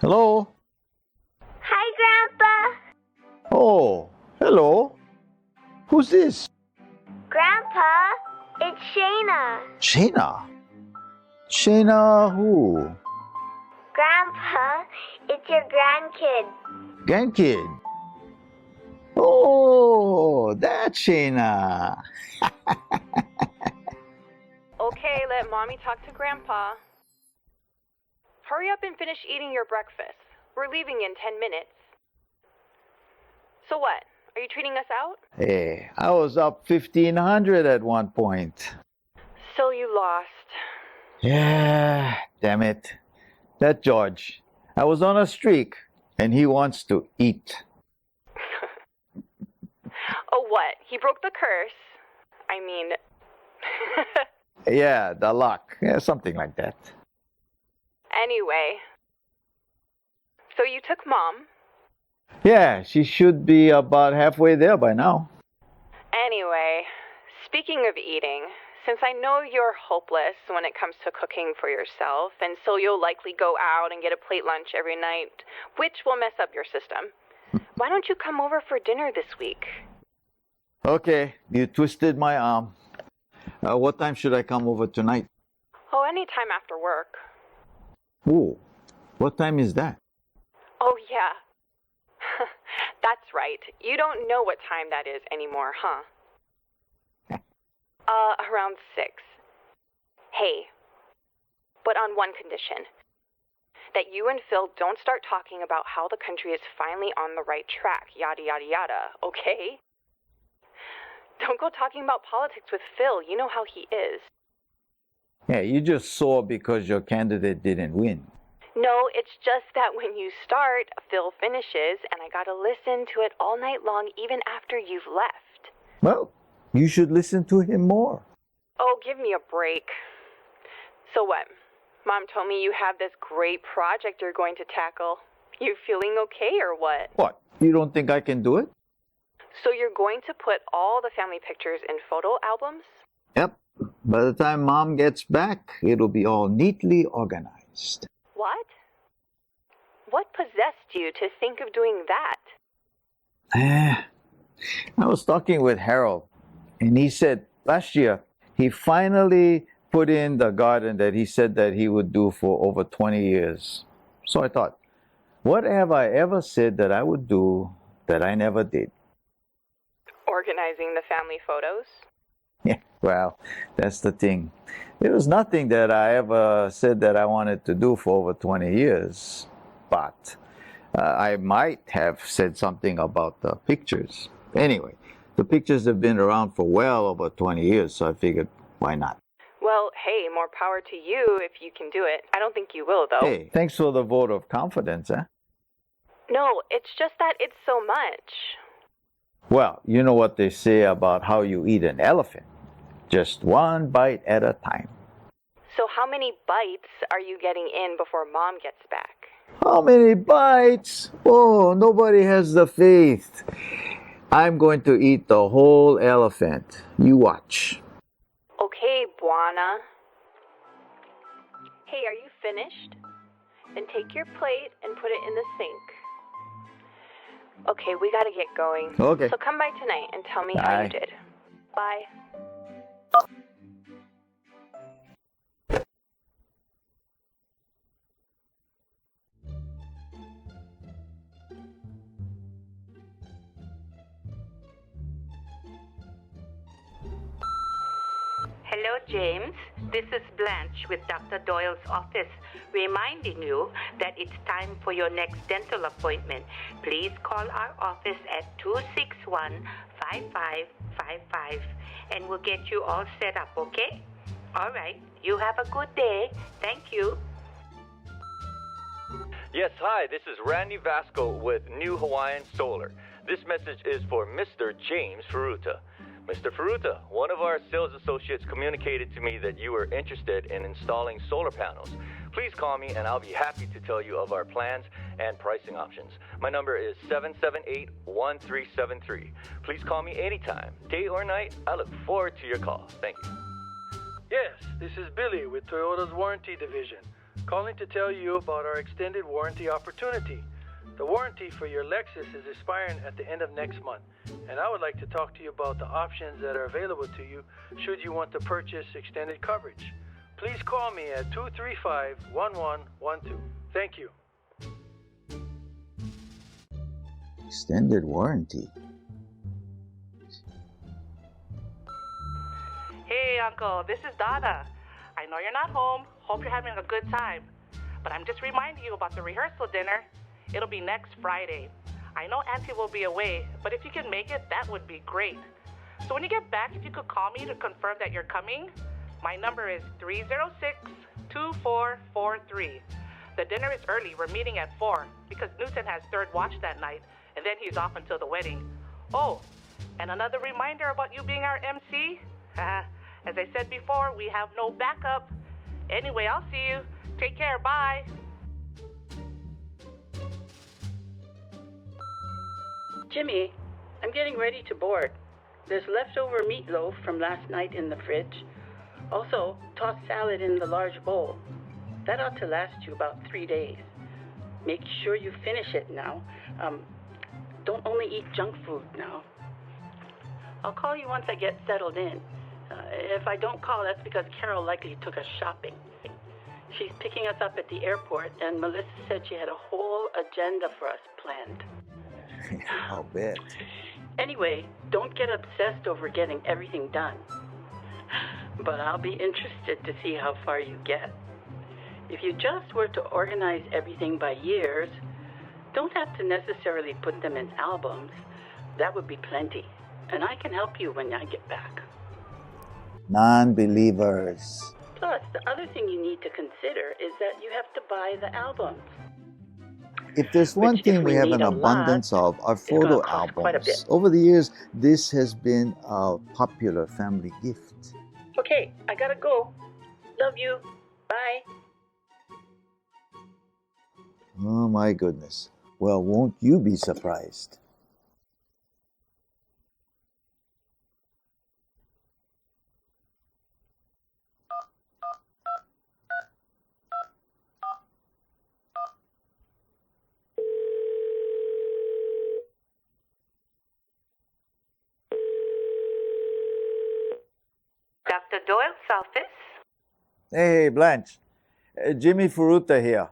Hello? Hi, Grandpa. Oh, hello. Who's this? Grandpa, it's Shayna. Shayna. Shayna who? Grandpa, it's your grandkid. Grandkid. Oh, that's Shayna. Okay, let Mommy talk to Grandpa. Hurry up and finish eating your breakfast. We're leaving in 10 minutes. So what? Are you treating us out? Hey, I was up 1,500 at one point. So you lost. Yeah, damn it. That George. I was on a streak, and he wants to eat. Oh, what? He broke the curse. I mean... Yeah, the luck. Yeah, something like that. Anyway. So you took Mom. Yeah, she should be about halfway there by now. Anyway, speaking of eating, since I know you're hopeless when it comes to cooking for yourself, and so you'll likely go out and get a plate lunch every night, which will mess up your system, why don't you come over for dinner this week? Okay, you twisted my arm. What time should I come over tonight? Oh, anytime after work. Ooh, what time is that? Oh, yeah. That's right. You don't know what time that is anymore, huh? Around 6. Hey, but on one condition. That you and Phil don't start talking about how the country is finally on the right track, yada, yada, yada, okay? Don't go talking about politics with Phil. You know how he is. Yeah, you just saw because your candidate didn't win. No, it's just that when you start, Phil finishes, and I gotta listen to it all night long, even after you've left. Well, you should listen to him more. Oh, give me a break. So what? Mom told me you have this great project you're going to tackle. You feeling okay or what? What? You don't think I can do it? So you're going to put all the family pictures in photo albums? Yep. By the time Mom gets back, it'll be all neatly organized. What? What possessed you to think of doing that? I was talking with Harold, and he said last year he finally put in the garden that he said that he would do for over 20 years. So I thought, what have I ever said that I would do that I never did? Organizing the family photos? Yeah, well, that's the thing. There was nothing that I ever said that I wanted to do for over 20 years. But I might have said something about the pictures. Anyway, the pictures have been around for well over 20 years, so I figured, why not? Well, hey, more power to you if you can do it. I don't think you will, though. Hey, thanks for the vote of confidence, huh? No, it's just that it's so much. Well, you know what they say about how you eat an elephant. Just one bite at a time. So how many bites are you getting in before Mom gets back? How many bites? Oh, nobody has the faith. I'm going to eat the whole elephant. You watch. Okay, Buana. Hey, are you finished? Then take your plate and put it in the sink. Okay, we gotta get going. Okay. So come by tonight and tell me how Bye. you did. Bye. Hello, James. This is Blanch with Dr. Doyle's office, reminding you that it's time for your next dental appointment. Please call our office at 261-5555 and we'll get you all set up, okay? All right. You have a good day. Thank you. Yes, hi, this is Randy Vasco with New Hawaiian Solar. This message is for Mr. James Furuta. Mr. Furuta, one of our sales associates communicated to me that you were interested in installing solar panels. Please call me and I'll be happy to tell you of our plans and pricing options. My number is 778-1373. Please call me anytime, day or night. I look forward to your call. Thank you. Yes, this is Billy with Toyota's warranty division. calling to tell you about our extended warranty opportunity. The warranty for your Lexus is expiring at the end of next month, and I would like to talk to you about the options that are available to you should you want to purchase extended coverage. Please call me at 235-1112. Thank you. Extended warranty. Hey, Uncle, this is Donna. I know you're not home. Hope you're having a good time. But I'm just reminding you about the rehearsal dinner. It'll be next Friday. I know Auntie will be away, but if you can make it, that would be great. So when you get back, if you could call me to confirm that you're coming, my number is 306-2443. The dinner is early. We're meeting at 4 because Newton has third watch that night, and then he's off until the wedding. Oh, and another reminder about you being our MC. As I said before, we have no backup. Anyway, I'll see you. Take care. Bye. Jimmy, I'm getting ready to board. There's leftover meatloaf from last night in the fridge. Also, tossed salad in the large bowl. That ought to last you about 3 days. Make sure you finish it now. Don't only eat junk food now. I'll call you once I get settled in. If I don't call, that's because Carol likely took us shopping. She's picking us up at the airport, and Melissa said she had a whole agenda for us planned. I'll bet. Anyway, don't get obsessed over getting everything done. But I'll be interested to see how far you get. If you just were to organize everything by years, don't have to necessarily put them in albums. That would be plenty. And I can help you when I get back. Non-believers. Plus, the other thing you need to consider is that you have to buy the albums. If there's one Which, thing if we we have need an a abundance lot, of, are it's gonna photo cost quite a bit. albums. Over the years, this has been a popular family gift. Okay, I gotta go. Love you. Bye. Oh my goodness. Well, won't you be surprised? Dr. Doyle's office? Hey, Blanch. Jimmy Furuta here.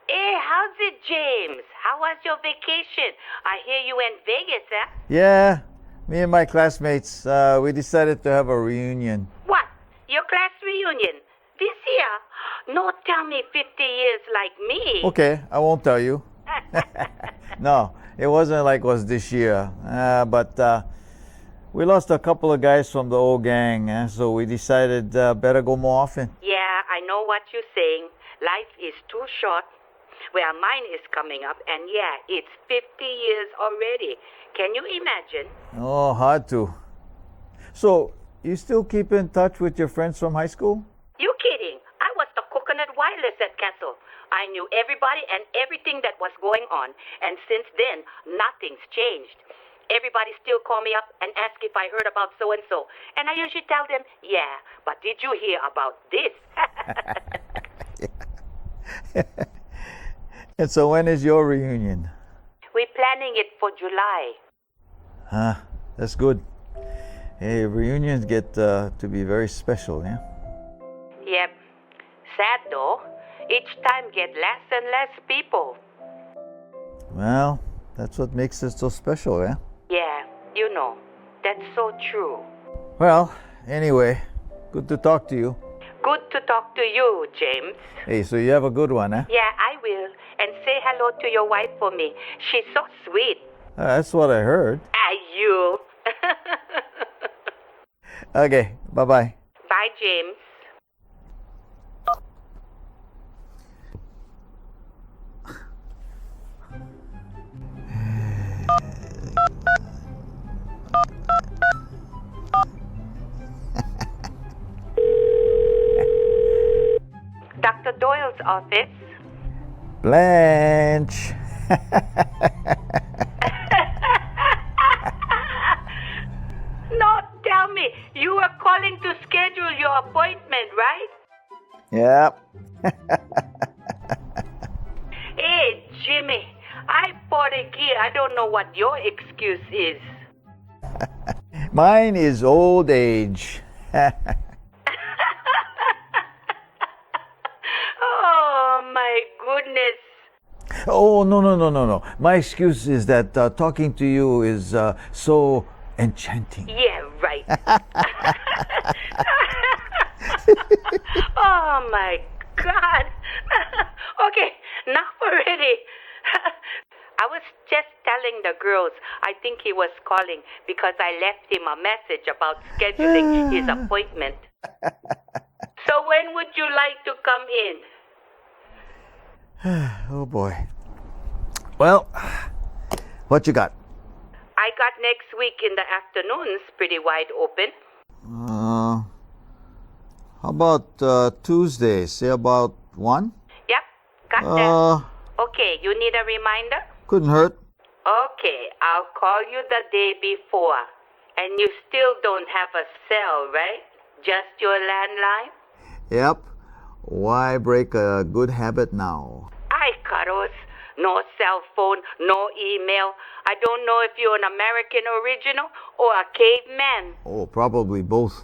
Hey, how's it, James? How was your vacation? I hear you in Vegas, huh? Yeah, me and my classmates, we decided to have a reunion. What? Your class reunion? This year? No, tell me 50 years like me. Okay, I won't tell you. No, it wasn't like it was this year. But we lost a couple of guys from the old gang, so we decided better go more often. Yeah, I know what you're saying. Life is too short. Well, mine is coming up, and yeah, it's 50 years already. Can you imagine? Oh, hard to. So, you still keep in touch with your friends from high school? You kidding? I was the coconut wireless at Castle. I knew everybody and everything that was going on, and since then, nothing's changed. Everybody still call me up and ask if I heard about so-and-so, and I usually tell them, yeah, but did you hear about this? And so when is your reunion? We're planning it for July. That's good. Hey, reunions get to be very special, yeah? Yep. Sad though. Each time get less and less people. Well, that's what makes it so special, yeah? Yeah, you know. That's so true. Well, anyway, good to talk to you. Good to talk to you, James. Hey, so you have a good one, eh? Yeah, I will. And say hello to your wife for me. She's so sweet. That's what I heard. You. Okay, bye-bye. Bye, James. Dr. Doyle's office. Blanch. No, tell me, you were calling to schedule your appointment, right? Yeah, Hey, Jimmy, I bought a gear. I don't know what your excuse is. Mine is old age. Oh, my goodness. Oh, no. My excuse is that talking to you is so enchanting. Yeah, right. Oh, my God. Okay, enough already. I was just telling the girls I think he was calling because I left him a message about scheduling his appointment. So when would you like to come in? Oh boy. Well, what you got? I got next week in the afternoons pretty wide open. How about Tuesday? Say about 1? Yep, got that. Okay, you need a reminder? Couldn't hurt. Okay, I'll call you the day before. And you still don't have a cell, right? Just your landline? Yep. Why break a good habit now? Ay, caros. No cell phone, no email. I don't know if you're an American original or a caveman. Oh, probably both.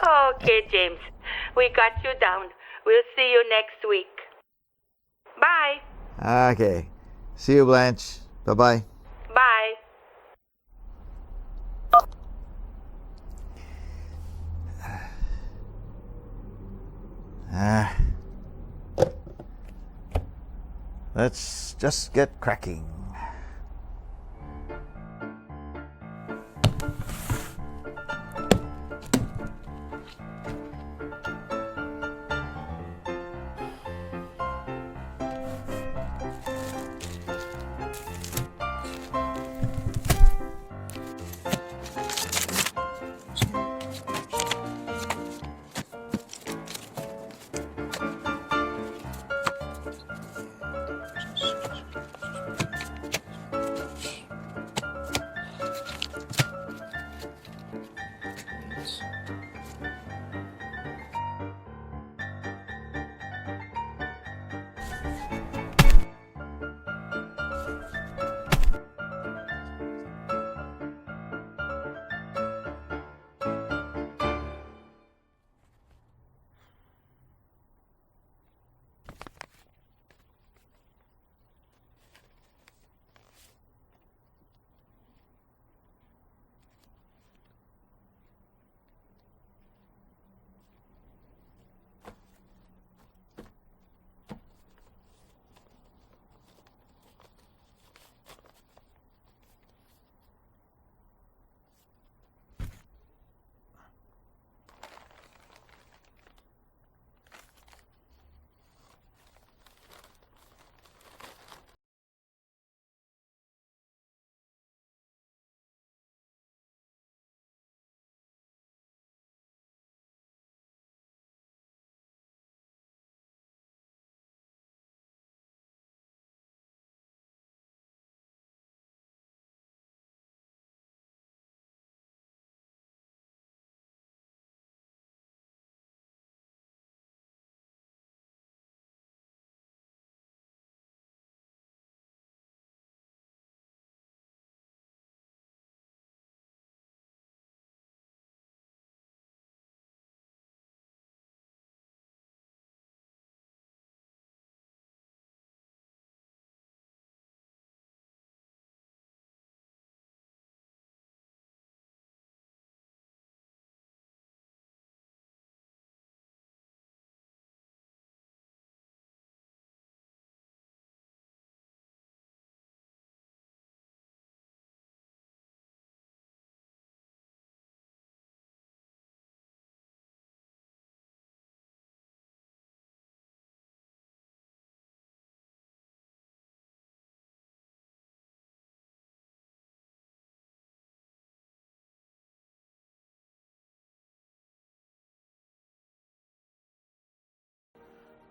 Okay, James. We got you down. We'll see you next week. Bye. Okay. See you, Blanche. Bye-bye. Bye. Let's just get cracking.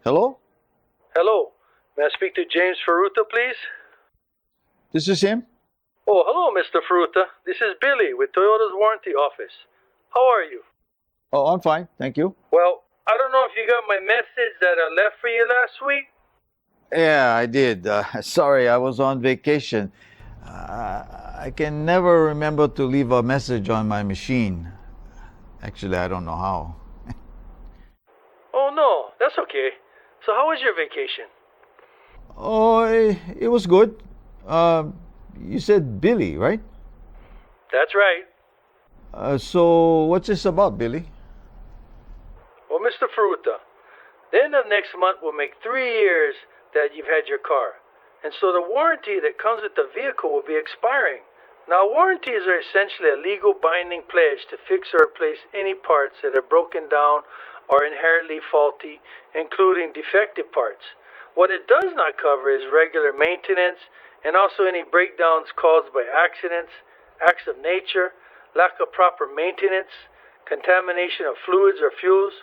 Hello? Hello. May I speak to James Ferruta, please? This is him? Oh, hello, Mr. Ferruta. This is Billy with Toyota's warranty office. How are you? Oh, I'm fine. Thank you. Well, I don't know if you you got my message that I left for you last week? Yeah, I did. Sorry, I was on vacation. I can never remember to leave a message on my machine. Actually, I don't know how. Oh, no, that's okay. So how was your vacation? Oh, it was good. You said Billy, right? That's right. So what's this about, Billy? Well, Mr. Fruta, the end of next month will make 3 years that you've had your car. And so the warranty that comes with the vehicle will be expiring. Now, warranties are essentially a legal binding pledge to fix or replace any parts that are broken down or inherently faulty, including defective parts. What it does not cover is regular maintenance and also any breakdowns caused by accidents, acts of nature, lack of proper maintenance, contamination of fluids or fuels,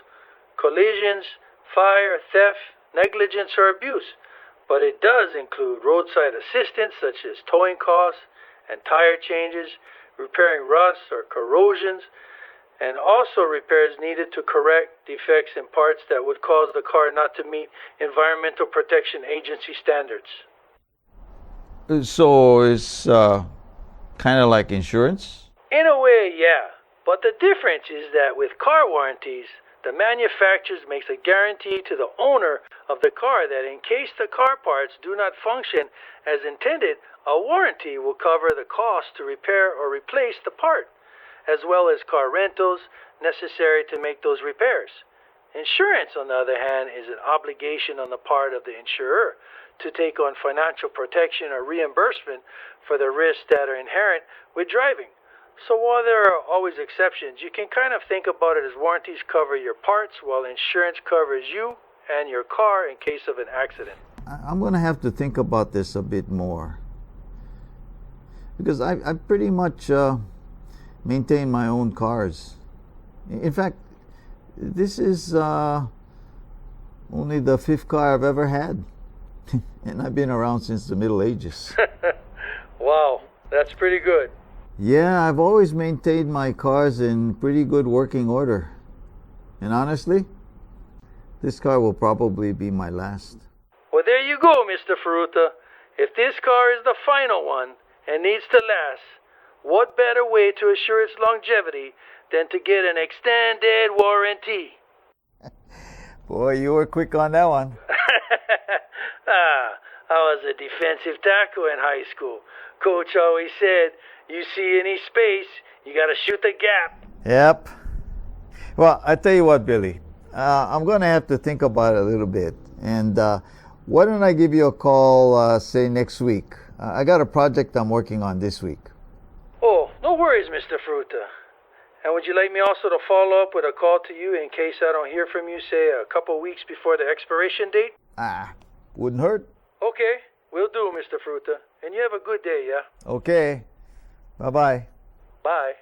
collisions, fire, theft, negligence, or abuse. But it does include roadside assistance such as towing costs and tire changes, repairing rust or corrosions, and also repairs needed to correct defects in parts that would cause the car not to meet Environmental Protection Agency standards. So it's kind of like insurance? In a way, yeah. But the difference is that with car warranties, the manufacturer makes a guarantee to the owner of the car that in case the car parts do not function as intended, a warranty will cover the cost to repair or replace the part, as well as car rentals necessary to make those repairs. Insurance, on the other hand, is an obligation on the part of the insurer to take on financial protection or reimbursement for the risks that are inherent with driving. So while there are always exceptions, you can kind of think about it as warranties cover your parts while insurance covers you and your car in case of an accident. I'm going to have to think about this a bit more. Because I pretty much maintain my own cars. In fact, this is only the 5th car I've ever had. And I've been around since the Middle Ages. Wow, that's pretty good. Yeah, I've always maintained my cars in pretty good working order. And honestly, this car will probably be my last. Well, there you go, Mr. Fruta. If this car is the final one and needs to last, what better way to assure its longevity than to get an extended warranty? Boy, you were quick on that one. I was a defensive tackle in high school. Coach always said, you see any space, you gotta shoot the gap. Yep. Well, I tell you what, Billy. I'm going to have to think about it a little bit. And why don't I give you a call, say, next week? I got a project I'm working on this week. Oh, no worries, Mr. Fruta. And would you like me also to follow up with a call to you in case I don't hear from you, say, a couple weeks before the expiration date? Wouldn't hurt. Okay, will do, Mr. Fruta. And you have a good day, yeah? Okay. Bye-bye. Bye.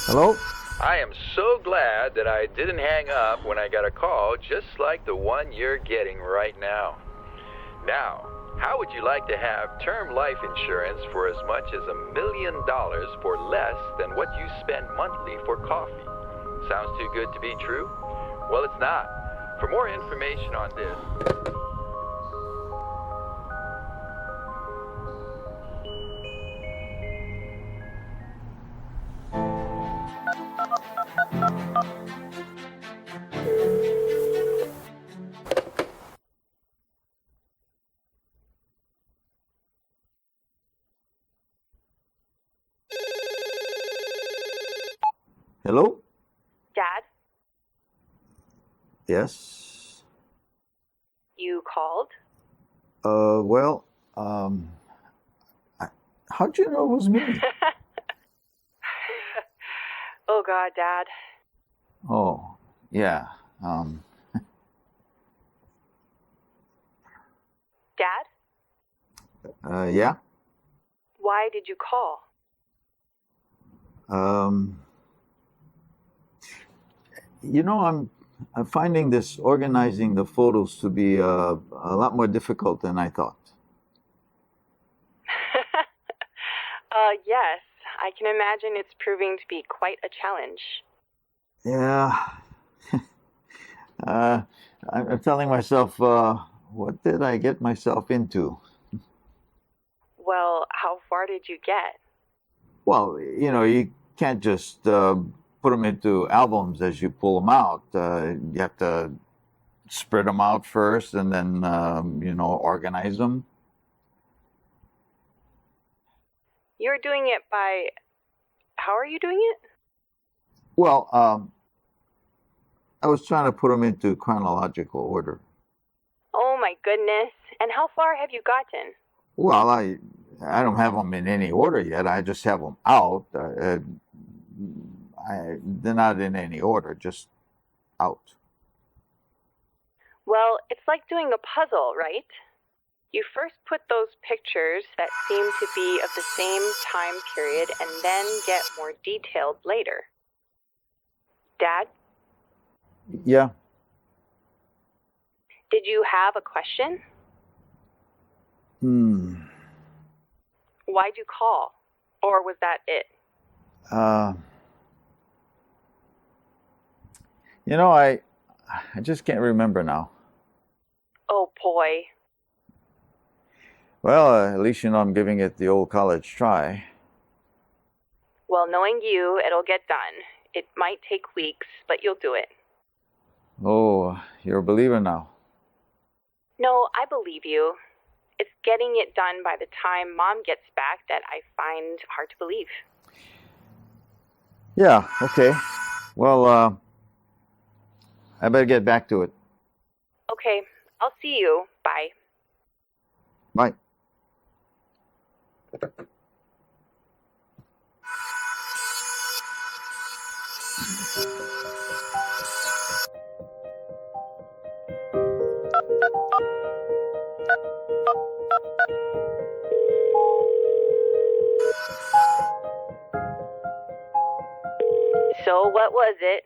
Hello? I am so glad that I didn't hang up when I got a call just like the one you're getting right now. Now, how would you like to have term life insurance for as much as $1 million for less than what you spend monthly for coffee? Sounds too good to be true? Well, it's not. For more information on this... Hello? Dad? Yes? called? Well, how'd you know it was me? Oh, God, Dad. Oh, yeah. Dad? Yeah? Why did you call? You know, I'm finding this organizing the photos to be a lot more difficult than I thought. Yes. I can imagine it's proving to be quite a challenge. Yeah. I'm telling myself, what did I get myself into? Well, how far did you get? Well, you know, you can't just put them into albums as you pull them out. You have to spread them out first and then, organize them. You're doing it by... How are you doing it? Well, I was trying to put them into chronological order. Oh, my goodness. And how far have you gotten? Well, I don't have them in any order yet. I just have them out. They're not in any order, just out. Well, it's like doing a puzzle, right? You first put those pictures that seem to be of the same time period and then get more detailed later. Dad? Yeah. Did you have a question? Why'd you call? Or was that it? I just can't remember now. Oh, boy. Well, at least you know I'm giving it the old college try. Well, knowing you, it'll get done. It might take weeks, but you'll do it. Oh, you're a believer now. No, I believe you. It's getting it done by the time Mom gets back that I find hard to believe. Yeah, okay. Well, I better get back to it. Okay, I'll see you. Bye. Bye. So what was it?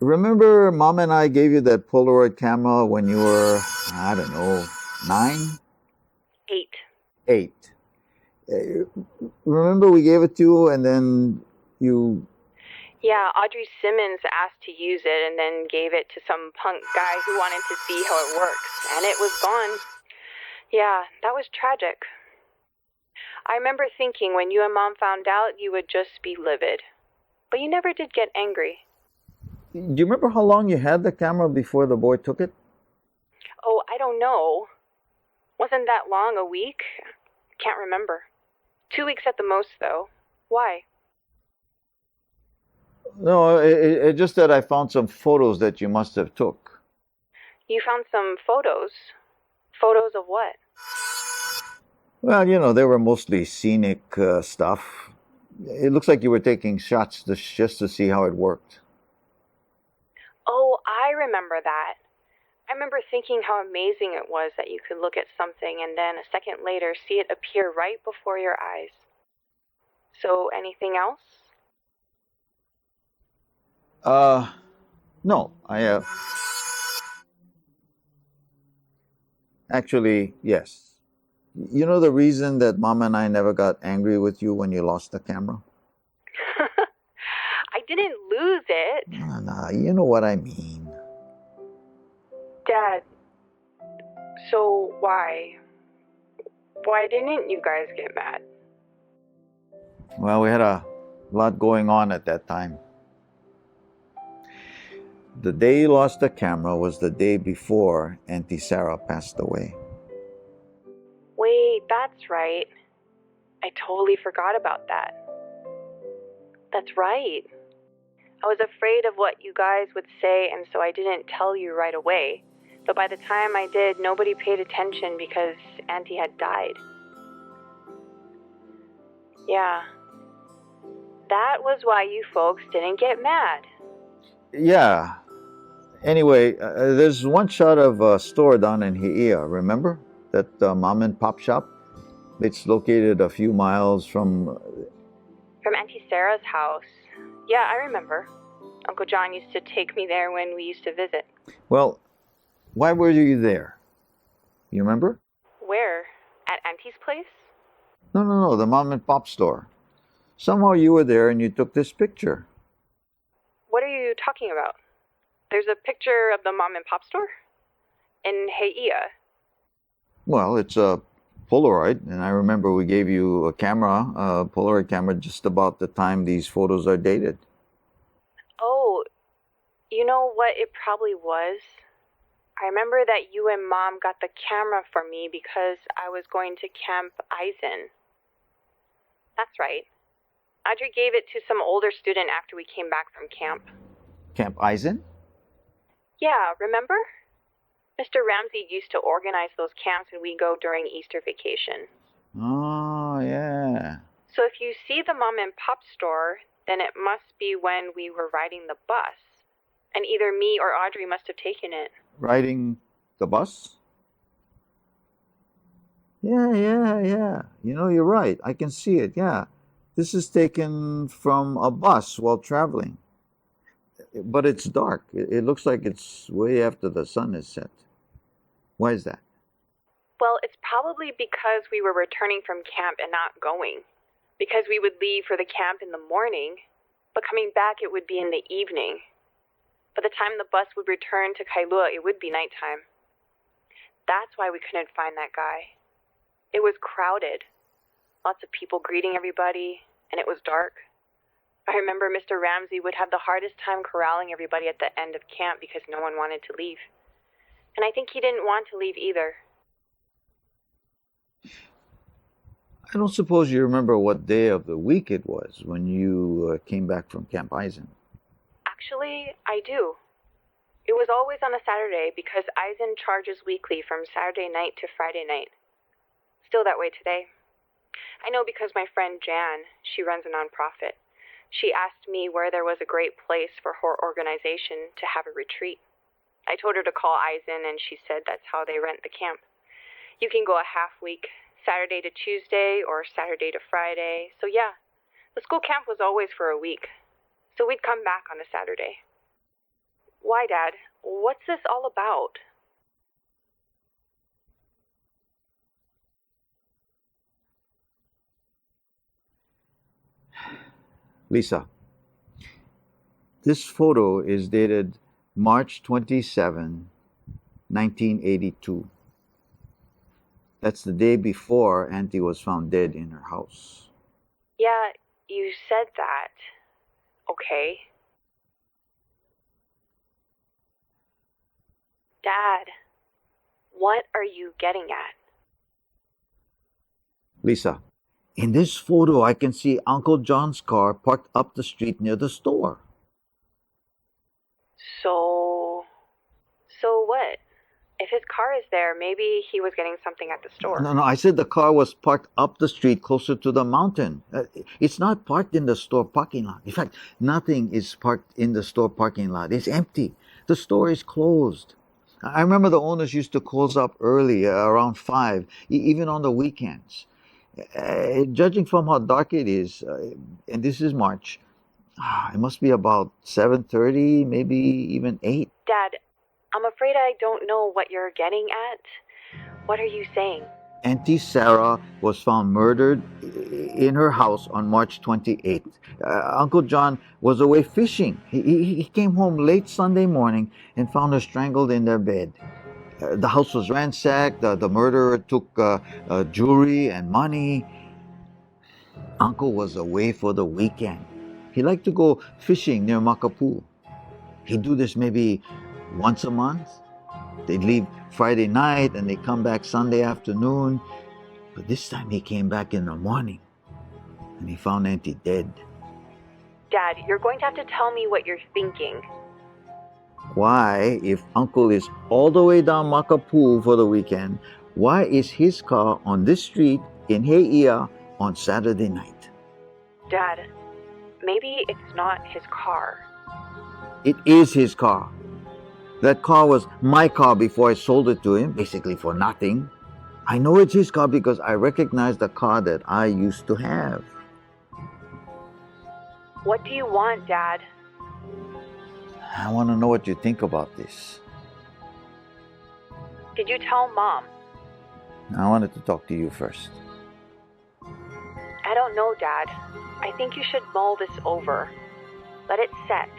Remember Mom and I gave you that Polaroid camera when you were, I don't know, 9? 8. 8. Remember we gave it to you and then you... Yeah, Audrey Simmons asked to use it and then gave it to some punk guy who wanted to see how it works, and it was gone. Yeah, that was tragic. I remember thinking when you and Mom found out, you would just be livid. But you never did get angry. Do you remember how long you had the camera before the boy took it? Oh, I don't know. Wasn't that long, a week? Can't remember. 2 weeks at the most, though. Why? No, it just that I found some photos that you must have took. You found some photos? Photos of what? Well, you know, they were mostly scenic stuff. It looks like you were taking shots just to see how it worked. Oh, I remember that. I remember thinking how amazing it was that you could look at something and then a second later see it appear right before your eyes. So, anything else? No, actually, yes. You know the reason that Mom and I never got angry with you when you lost the camera? I didn't lose it. No, you know what I mean. Dad, so why? Why didn't you guys get mad? Well, we had a lot going on at that time. The day you lost the camera was the day before Auntie Sarah passed away. Wait, that's right. I totally forgot about that. That's right. I was afraid of what you guys would say, and so I didn't tell you right away. But by the time I did, nobody paid attention because Auntie had died. Yeah. That was why you folks didn't get mad. Yeah. Anyway, there's one shot of a store down in Hiia, remember? That mom and pop shop? It's located a few miles from... From Auntie Sarah's house. Yeah, I remember. Uncle John used to take me there when we used to visit. Well, why were you there? You remember? Where? At Auntie's place? No, the mom and pop store. Somehow you were there and you took this picture. What are you talking about? There's a picture of the mom and pop store? In Hiia. Well, it's a Polaroid, and I remember we gave you a camera, a Polaroid camera, just about the time these photos are dated. Oh, you know what it probably was? I remember that you and Mom got the camera for me because I was going to Camp Eisen. That's right. Audrey gave it to some older student after we came back from camp. Camp Eisen? Yeah, remember? Mr. Ramsey used to organize those camps when we go during Easter vacation. Oh, yeah. So if you see the mom and pop store, then it must be when we were riding the bus. And either me or Audrey must have taken it. Riding the bus? Yeah. You know, you're right. I can see it, yeah. This is taken from a bus while traveling. But it's dark. It looks like it's way after the sun is set. Why is that? Well, it's probably because we were returning from camp and not going. Because we would leave for the camp in the morning, but coming back it would be in the evening. By the time the bus would return to Kailua, it would be nighttime. That's why we couldn't find that guy. It was crowded. Lots of people greeting everybody, and it was dark. I remember Mr. Ramsey would have the hardest time corralling everybody at the end of camp because no one wanted to leave. And I think he didn't want to leave either. I don't suppose you remember what day of the week it was when you came back from Camp Eisen. Actually, I do. It was always on a Saturday because Eisen charges weekly from Saturday night to Friday night. Still that way today. I know because my friend Jan, she runs a nonprofit. She asked me where there was a great place for her organization to have a retreat. I told her to call Eisen, and she said that's how they rent the camp. You can go a half week, Saturday to Tuesday or Saturday to Friday. So yeah, the school camp was always for a week. So we'd come back on a Saturday. Why, Dad? What's this all about? Lisa, this photo is dated March 27, 1982. That's the day before Auntie was found dead in her house. Yeah, you said that. Okay. Dad, what are you getting at? Lisa, in this photo, I can see Uncle John's car parked up the street near the store. So what? If his car is there, maybe he was getting something at the store. No, I said the car was parked up the street closer to the mountain. It's not parked in the store parking lot. In fact, nothing is parked in the store parking lot. It's empty. The store is closed. I remember the owners used to close up early, around 5, even on the weekends. Judging from how dark it is, and this is March, it must be about 7:30, maybe even 8. Dad, I'm afraid I don't know what you're getting at. What are you saying? Auntie Sarah was found murdered in her house on March 28th. Uncle John was away fishing. He came home late Sunday morning and found her strangled in their bed. The house was ransacked. The murderer took jewelry and money. Uncle was away for the weekend. He liked to go fishing near Makapu. He'd do this maybe once a month. They'd leave Friday night and they'd come back Sunday afternoon. But this time he came back in the morning and he found Auntie dead. Dad, you're going to have to tell me what you're thinking. Why, if Uncle is all the way down Makapu for the weekend, why is his car on this street in Heiia on Saturday night? Dad, maybe it's not his car. It is his car. That car was my car before I sold it to him, basically for nothing. I know it's his car because I recognize the car that I used to have. What do you want, Dad? I want to know what you think about this. Did you tell Mom? I wanted to talk to you first. I don't know, Dad. I think you should mull this over. Let it set.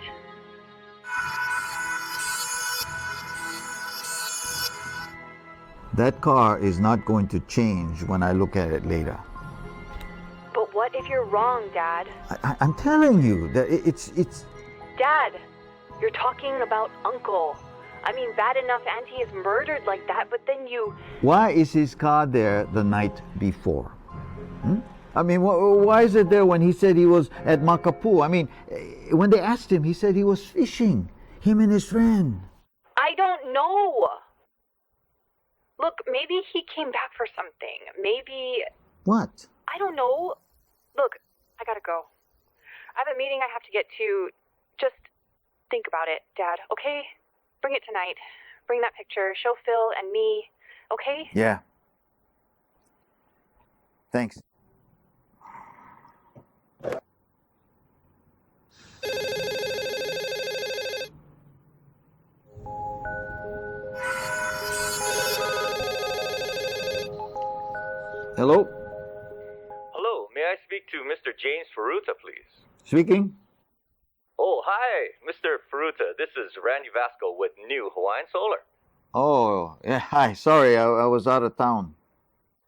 That car is not going to change when I look at it later. But what if you're wrong, Dad? I'm telling you that it's... Dad, you're talking about Uncle. I mean, bad enough Auntie is murdered like that, but then you... Why is his car there the night before? I mean, why is it there when he said he was at Makapu? I mean, when they asked him, he said he was fishing. Him and his friend. I don't know. Look, maybe he came back for something. Maybe... What? I don't know. Look, I gotta go. I have a meeting I have to get to. Just think about it, Dad, okay? Bring it tonight. Bring that picture. Show Phil and me, okay? Yeah. Thanks. Hello? Hello, may I speak to Mr. James Furuta, please? Speaking? Oh, hi, Mr. Furuta. This is Randy Vasco with New Hawaiian Solar. Oh, yeah, hi. Sorry, I was out of town.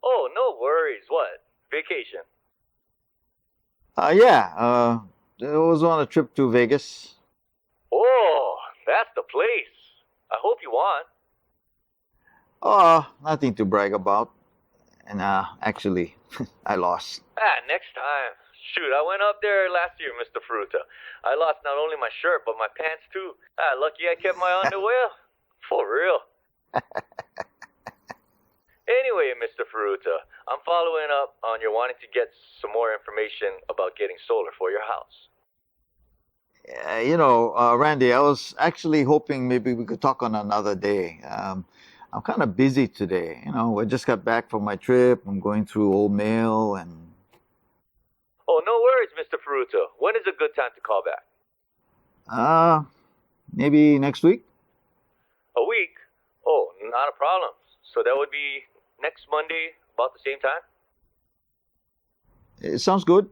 Oh, no worries. What? Vacation? Yeah, I was on a trip to Vegas. Oh, that's the place. I hope you won. Oh, nothing to brag about. And actually, I lost. Next time. Shoot, I went up there last year, Mr. Furuta. I lost not only my shirt, but my pants too. Lucky I kept my underwear. For real. Anyway, Mr. Furuta, I'm following up on your wanting to get some more information about getting solar for your house. Randy, I was actually hoping maybe we could talk on another day. I'm kind of busy today. I just got back from my trip. I'm going through old mail and... Oh, no worries, Mr. Furuta. When is a good time to call back? Maybe next week? A week? Oh, not a problem. So that would be next Monday, about the same time? It sounds good.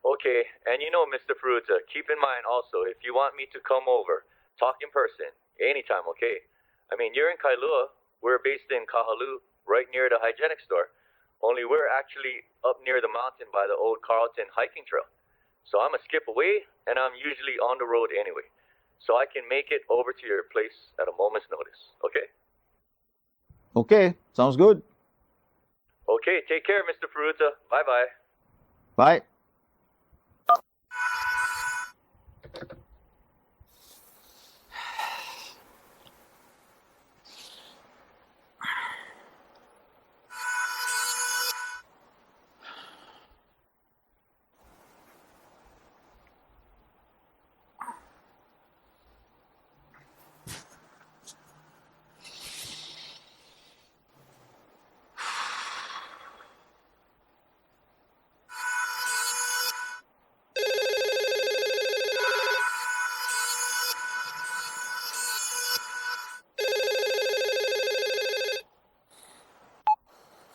Okay, and Mr. Furuta, keep in mind also, if you want me to come over, talk in person, anytime, okay? I mean, you're in Kailua. We're based in Kahalu, right near the hygienic store. Only we're actually up near the mountain by the old Carlton hiking trail. So I'm a skip away, and I'm usually on the road anyway. So I can make it over to your place at a moment's notice, okay? Okay, sounds good. Okay, take care, Mr. Furuta. Bye-bye. Bye.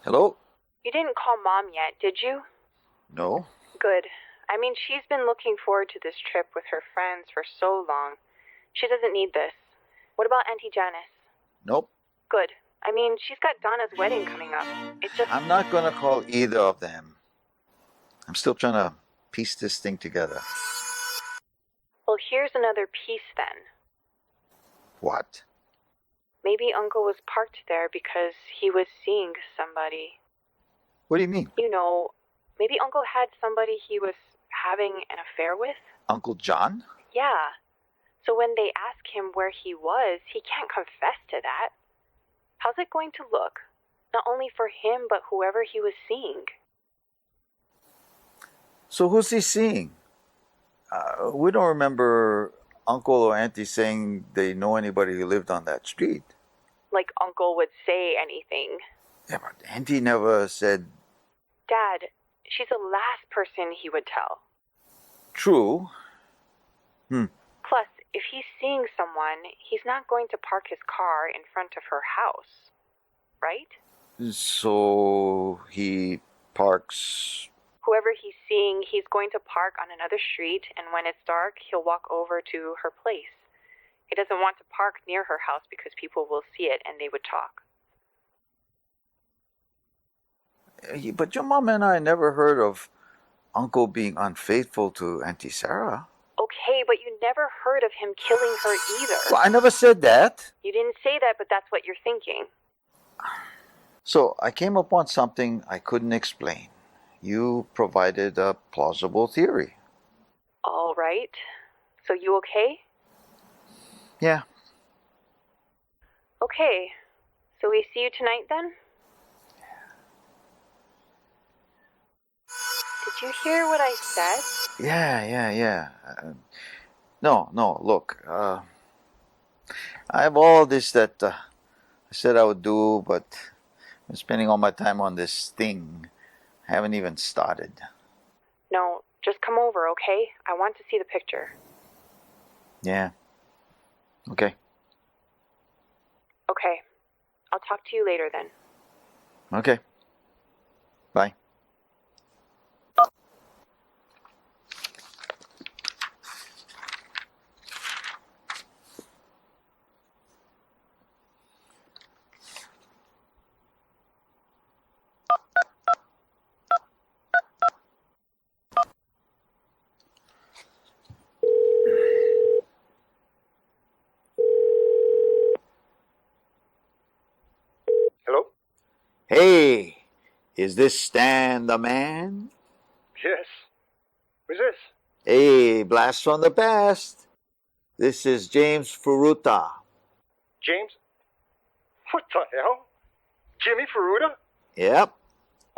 Hello? You didn't call Mom yet, did you? No. Good. I mean, she's been looking forward to this trip with her friends for so long. She doesn't need this. What about Auntie Janice? Nope. Good. I mean, she's got Donna's wedding coming up. It's just... I'm not gonna call either of them. I'm still trying to piece this thing together. Well, here's another piece then. What? Maybe Uncle was parked there because he was seeing somebody. What do you mean? Maybe Uncle had somebody he was having an affair with? Uncle John? Yeah. So when they ask him where he was, he can't confess to that. How's it going to look? Not only for him, but whoever he was seeing. So who's he seeing? We don't remember Uncle or Auntie saying they know anybody who lived on that street. Like Uncle would say anything. Yeah, but Auntie never said... Dad, she's the last person he would tell. True. Plus, if he's seeing someone, he's not going to park his car in front of her house. Right? So he parks... Whoever he's seeing, he's going to park on another street, and when it's dark, he'll walk over to her place. He doesn't want to park near her house because people will see it and they would talk. But your mom and I never heard of Uncle being unfaithful to Auntie Sarah. Okay, but you never heard of him killing her either. Well, I never said that. You didn't say that, but that's what you're thinking. So I came upon something I couldn't explain. You provided a plausible theory. All right. So you okay? Yeah. Okay. So we see you tonight then? Did you hear what I said? Yeah. No, look. I have all this that I said I would do, but I'm spending all my time on this thing. I haven't even started. No, just come over, okay? I want to see the picture. Yeah. Okay. Okay. I'll talk to you later then. Okay. Bye. Hello? Hey, is this Stan the man? Yes. Who's this? Hey, blast from the past. This is James Furuta. James? What the hell? Jimmy Furuta? Yep,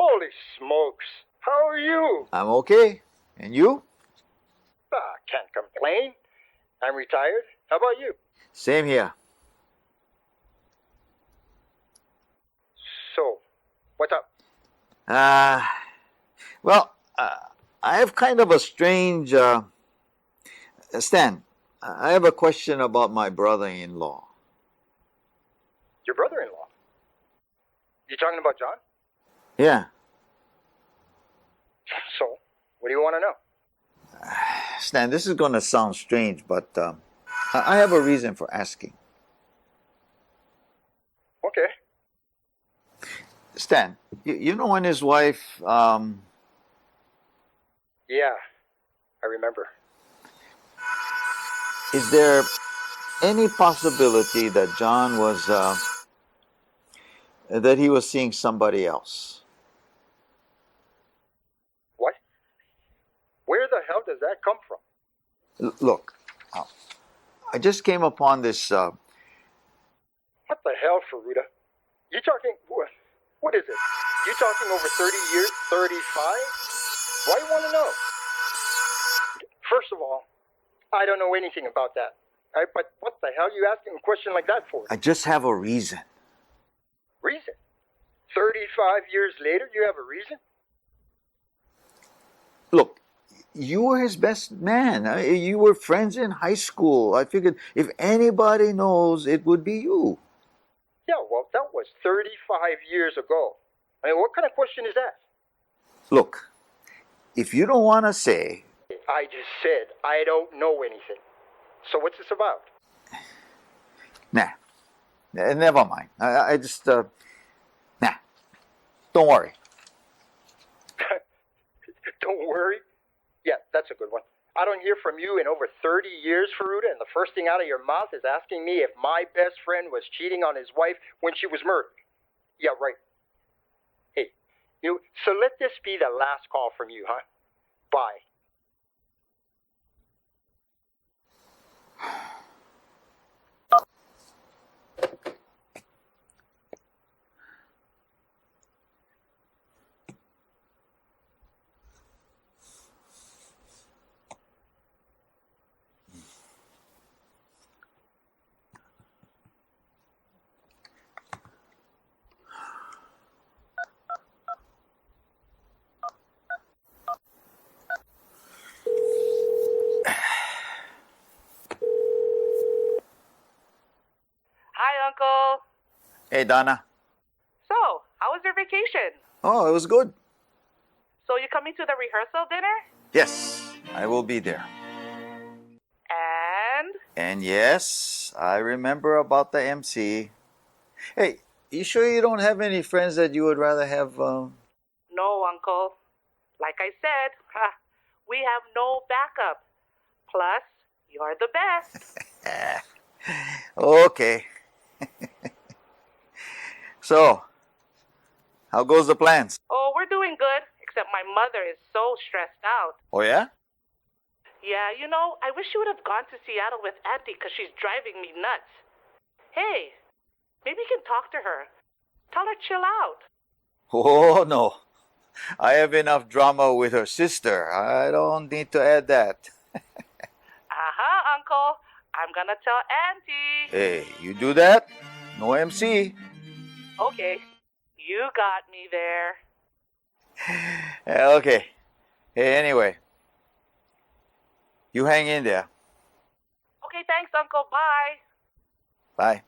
Holy smokes. How are you? I'm okay. And you? Can't complain. I'm retired. How about you? Same here. So, what's up? Well, I have kind of a strange... Stan, I have a question about my brother-in-law. Your brother-in-law? You talking about John? Yeah. So, what do you want to know? Stan, this is going to sound strange, but I have a reason for asking. Okay. Stan, you know when his wife... Yeah, I remember. Is there any possibility that John was... that he was seeing somebody else? What? Where the hell does that come from? Look, I just came upon this... What the hell, Furuta? You talking... What is it? You talking over 30 years? 35? Why you want to know? First of all, I don't know anything about that. But what the hell are you asking a question like that for? I just have a reason. Reason? 35 years later, you have a reason? Look, you were his best man. You were friends in high school. I figured if anybody knows, it would be you. Yeah, well, that was 35 years ago. I mean, what kind of question is that? Look, if you don't want to say... I just said I don't know anything. So what's this about? Nah, never mind. I just... Nah, don't worry. Don't worry? Yeah, that's a good one. I don't hear from you in over 30 years, Furuta, and the first thing out of your mouth is asking me if my best friend was cheating on his wife when she was murdered. Yeah, right. Hey, so let this be the last call from you, huh? Bye. Uncle. Hey, Donna. So, how was your vacation? Oh, it was good. So, you coming to the rehearsal dinner? Yes, I will be there. And yes, I remember about the MC. Hey, you sure you don't have any friends that you would rather have? No, Uncle. Like I said, we have no backup. Plus, you're the best. Okay. So, how goes the plans? Oh, we're doing good, except my mother is so stressed out. Oh, yeah? Yeah, you know, I wish you would have gone to Seattle with Auntie because she's driving me nuts. Hey, maybe you can talk to her. Tell her chill out. Oh, no. I have enough drama with her sister. I don't need to add that. Uncle. I'm gonna tell Auntie. Hey, you do that? No MC. Okay, you got me there. Okay. Hey, anyway. You hang in there. Okay, thanks, Uncle. Bye. Bye.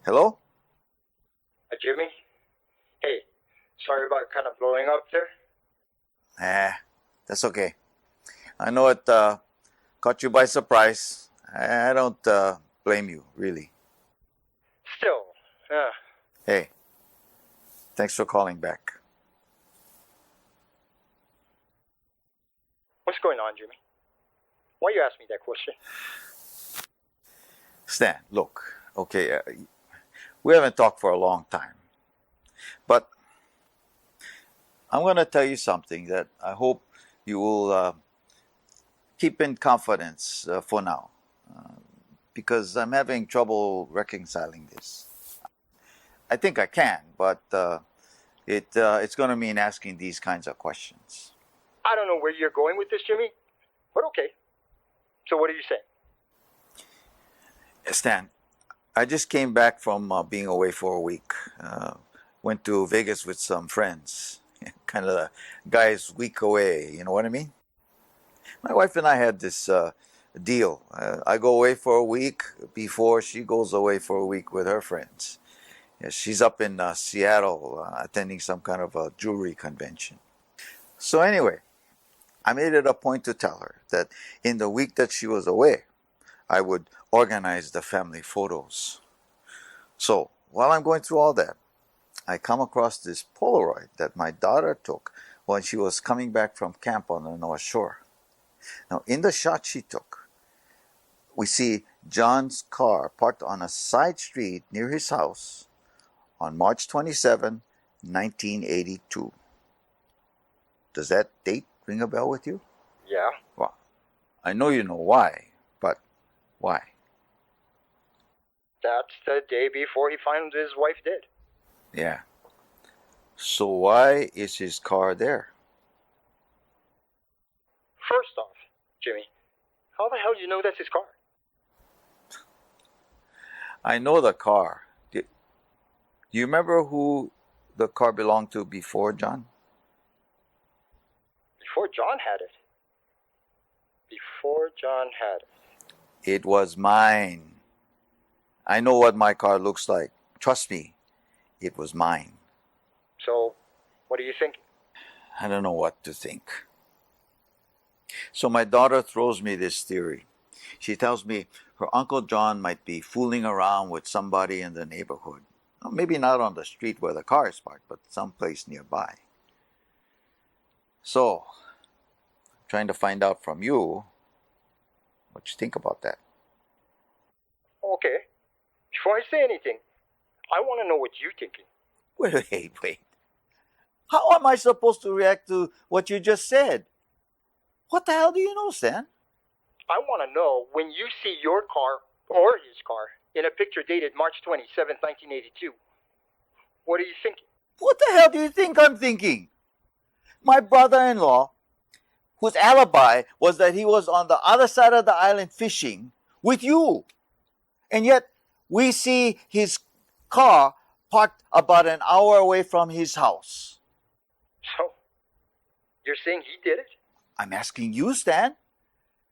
Hello? Jimmy? Hey, sorry about kind of blowing up there. That's okay. I know it caught you by surprise. I don't blame you, really. Still, Hey, thanks for calling back. what's going on, Jimmy? Why you ask me that question? Stan, look, okay, we haven't talked for a long time. But I'm going to tell you something that I hope you will keep in confidence for now. Because I'm having trouble reconciling this. I think I can, but it's going to mean asking these kinds of questions. I don't know where you're going with this, Jimmy, but okay. So what are you saying? Stan, I just came back from being away for a week. Went to Vegas with some friends. Kind of a guy's week away, you know what I mean? My wife and I had this deal. I go away for a week before she goes away for a week with her friends. Yeah, she's up in Seattle attending some kind of a jewelry convention. So anyway, I made it a point to tell her that in the week that she was away, I would organize the family photos. So while I'm going through all that, I come across this Polaroid that my daughter took when she was coming back from camp on the North Shore. Now, in the shot she took, we see John's car parked on a side street near his house on March 27, 1982. Does that date ring a bell with you? Yeah. Well, I know you know why, but why? That's the day before he found his wife dead. Yeah. So why is his car there? First off, Jimmy, how the hell do you know that's his car? I know the car. Do you remember who the car belonged to before John? Before John had it. Before John had it. It was mine. I know what my car looks like. Trust me, it was mine. So, what are you thinking? I don't know what to think. So my daughter throws me this theory. She tells me her Uncle John might be fooling around with somebody in the neighborhood. Well, maybe not on the street where the car is parked, but someplace nearby. So, trying to find out from you what you think about that. Okay. Before I say anything, I want to know what you're thinking. Wait. How am I supposed to react to what you just said? What the hell do you know, Stan? I want to know when you see your car or his car in a picture dated March 27, 1982. What are you thinking? What the hell do you think I'm thinking? My brother-in-law, whose alibi was that he was on the other side of the island fishing with you. And yet we see his car parked about an hour away from his house. So, you're saying he did it? I'm asking you, Stan.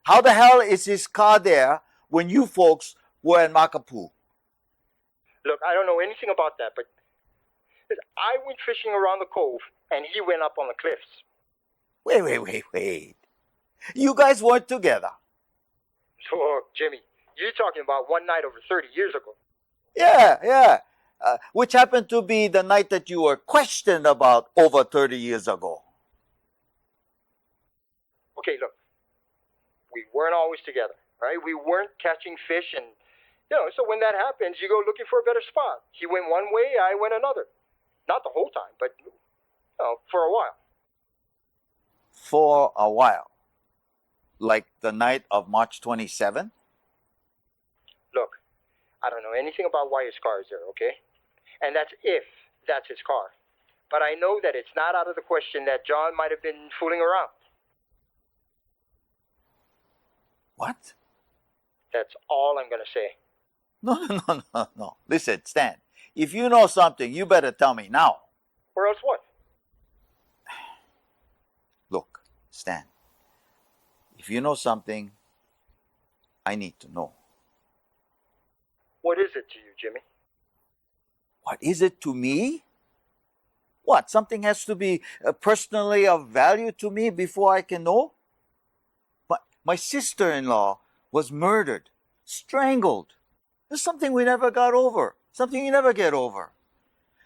How the hell is his car there when you folks were in Makapu? Look, I don't know anything about that, but I went fishing around the cove, and he went up on the cliffs. Wait. You guys weren't together. So, Jimmy, you're talking about one night over 30 years ago. Yeah. Which happened to be the night that you were questioned about over 30 years ago. Okay, look. We weren't always together, right? We weren't catching fish, and, so when that happens, you go looking for a better spot. He went one way, I went another. Not the whole time, but, for a while. For a while? Like the night of March 27th? Look, I don't know anything about why his car is there, okay? And that's if that's his car. But I know that it's not out of the question that John might have been fooling around. What? That's all I'm going to say. No. Listen, Stan, if you know something, you better tell me now. Or else what? Look, Stan, if you know something, I need to know. What is it to you, Jimmy? What is it to me? What, something has to be personally of value to me before I can know? My sister-in-law was murdered, strangled. There's something we never got over, something you never get over.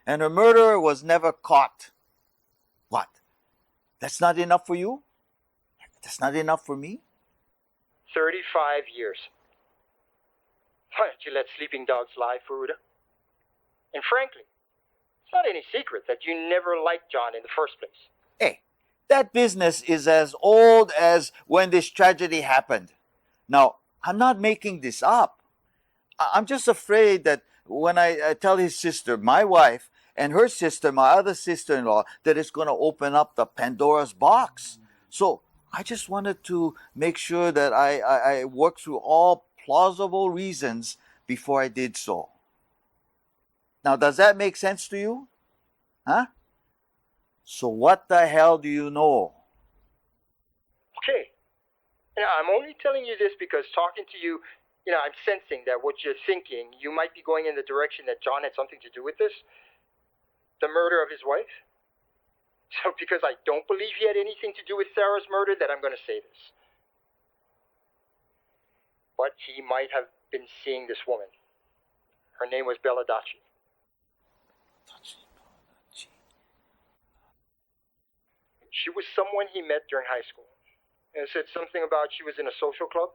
And her murderer was never caught. What? That's not enough for you? That's not enough for me? 35 years. Why don't you let sleeping dogs lie, Furuta? And frankly, it's not any secret that you never liked John in the first place. Hey, that business is as old as when this tragedy happened. Now, I'm not making this up. I'm just afraid that when I tell his sister, my wife, and her sister, my other sister-in-law, that it's going to open up the Pandora's box. So I just wanted to make sure that I worked through all plausible reasons before I did so. Now, does that make sense to you? Huh? So what the hell do you know? Okay. I'm only telling you this because talking to you, I'm sensing that what you're thinking, you might be going in the direction that John had something to do with this. The murder of his wife. So because I don't believe he had anything to do with Sarah's murder, that I'm going to say this. But he might have been seeing this woman. Her name was Belle. She was someone he met during high school. And said something about she was in a social club.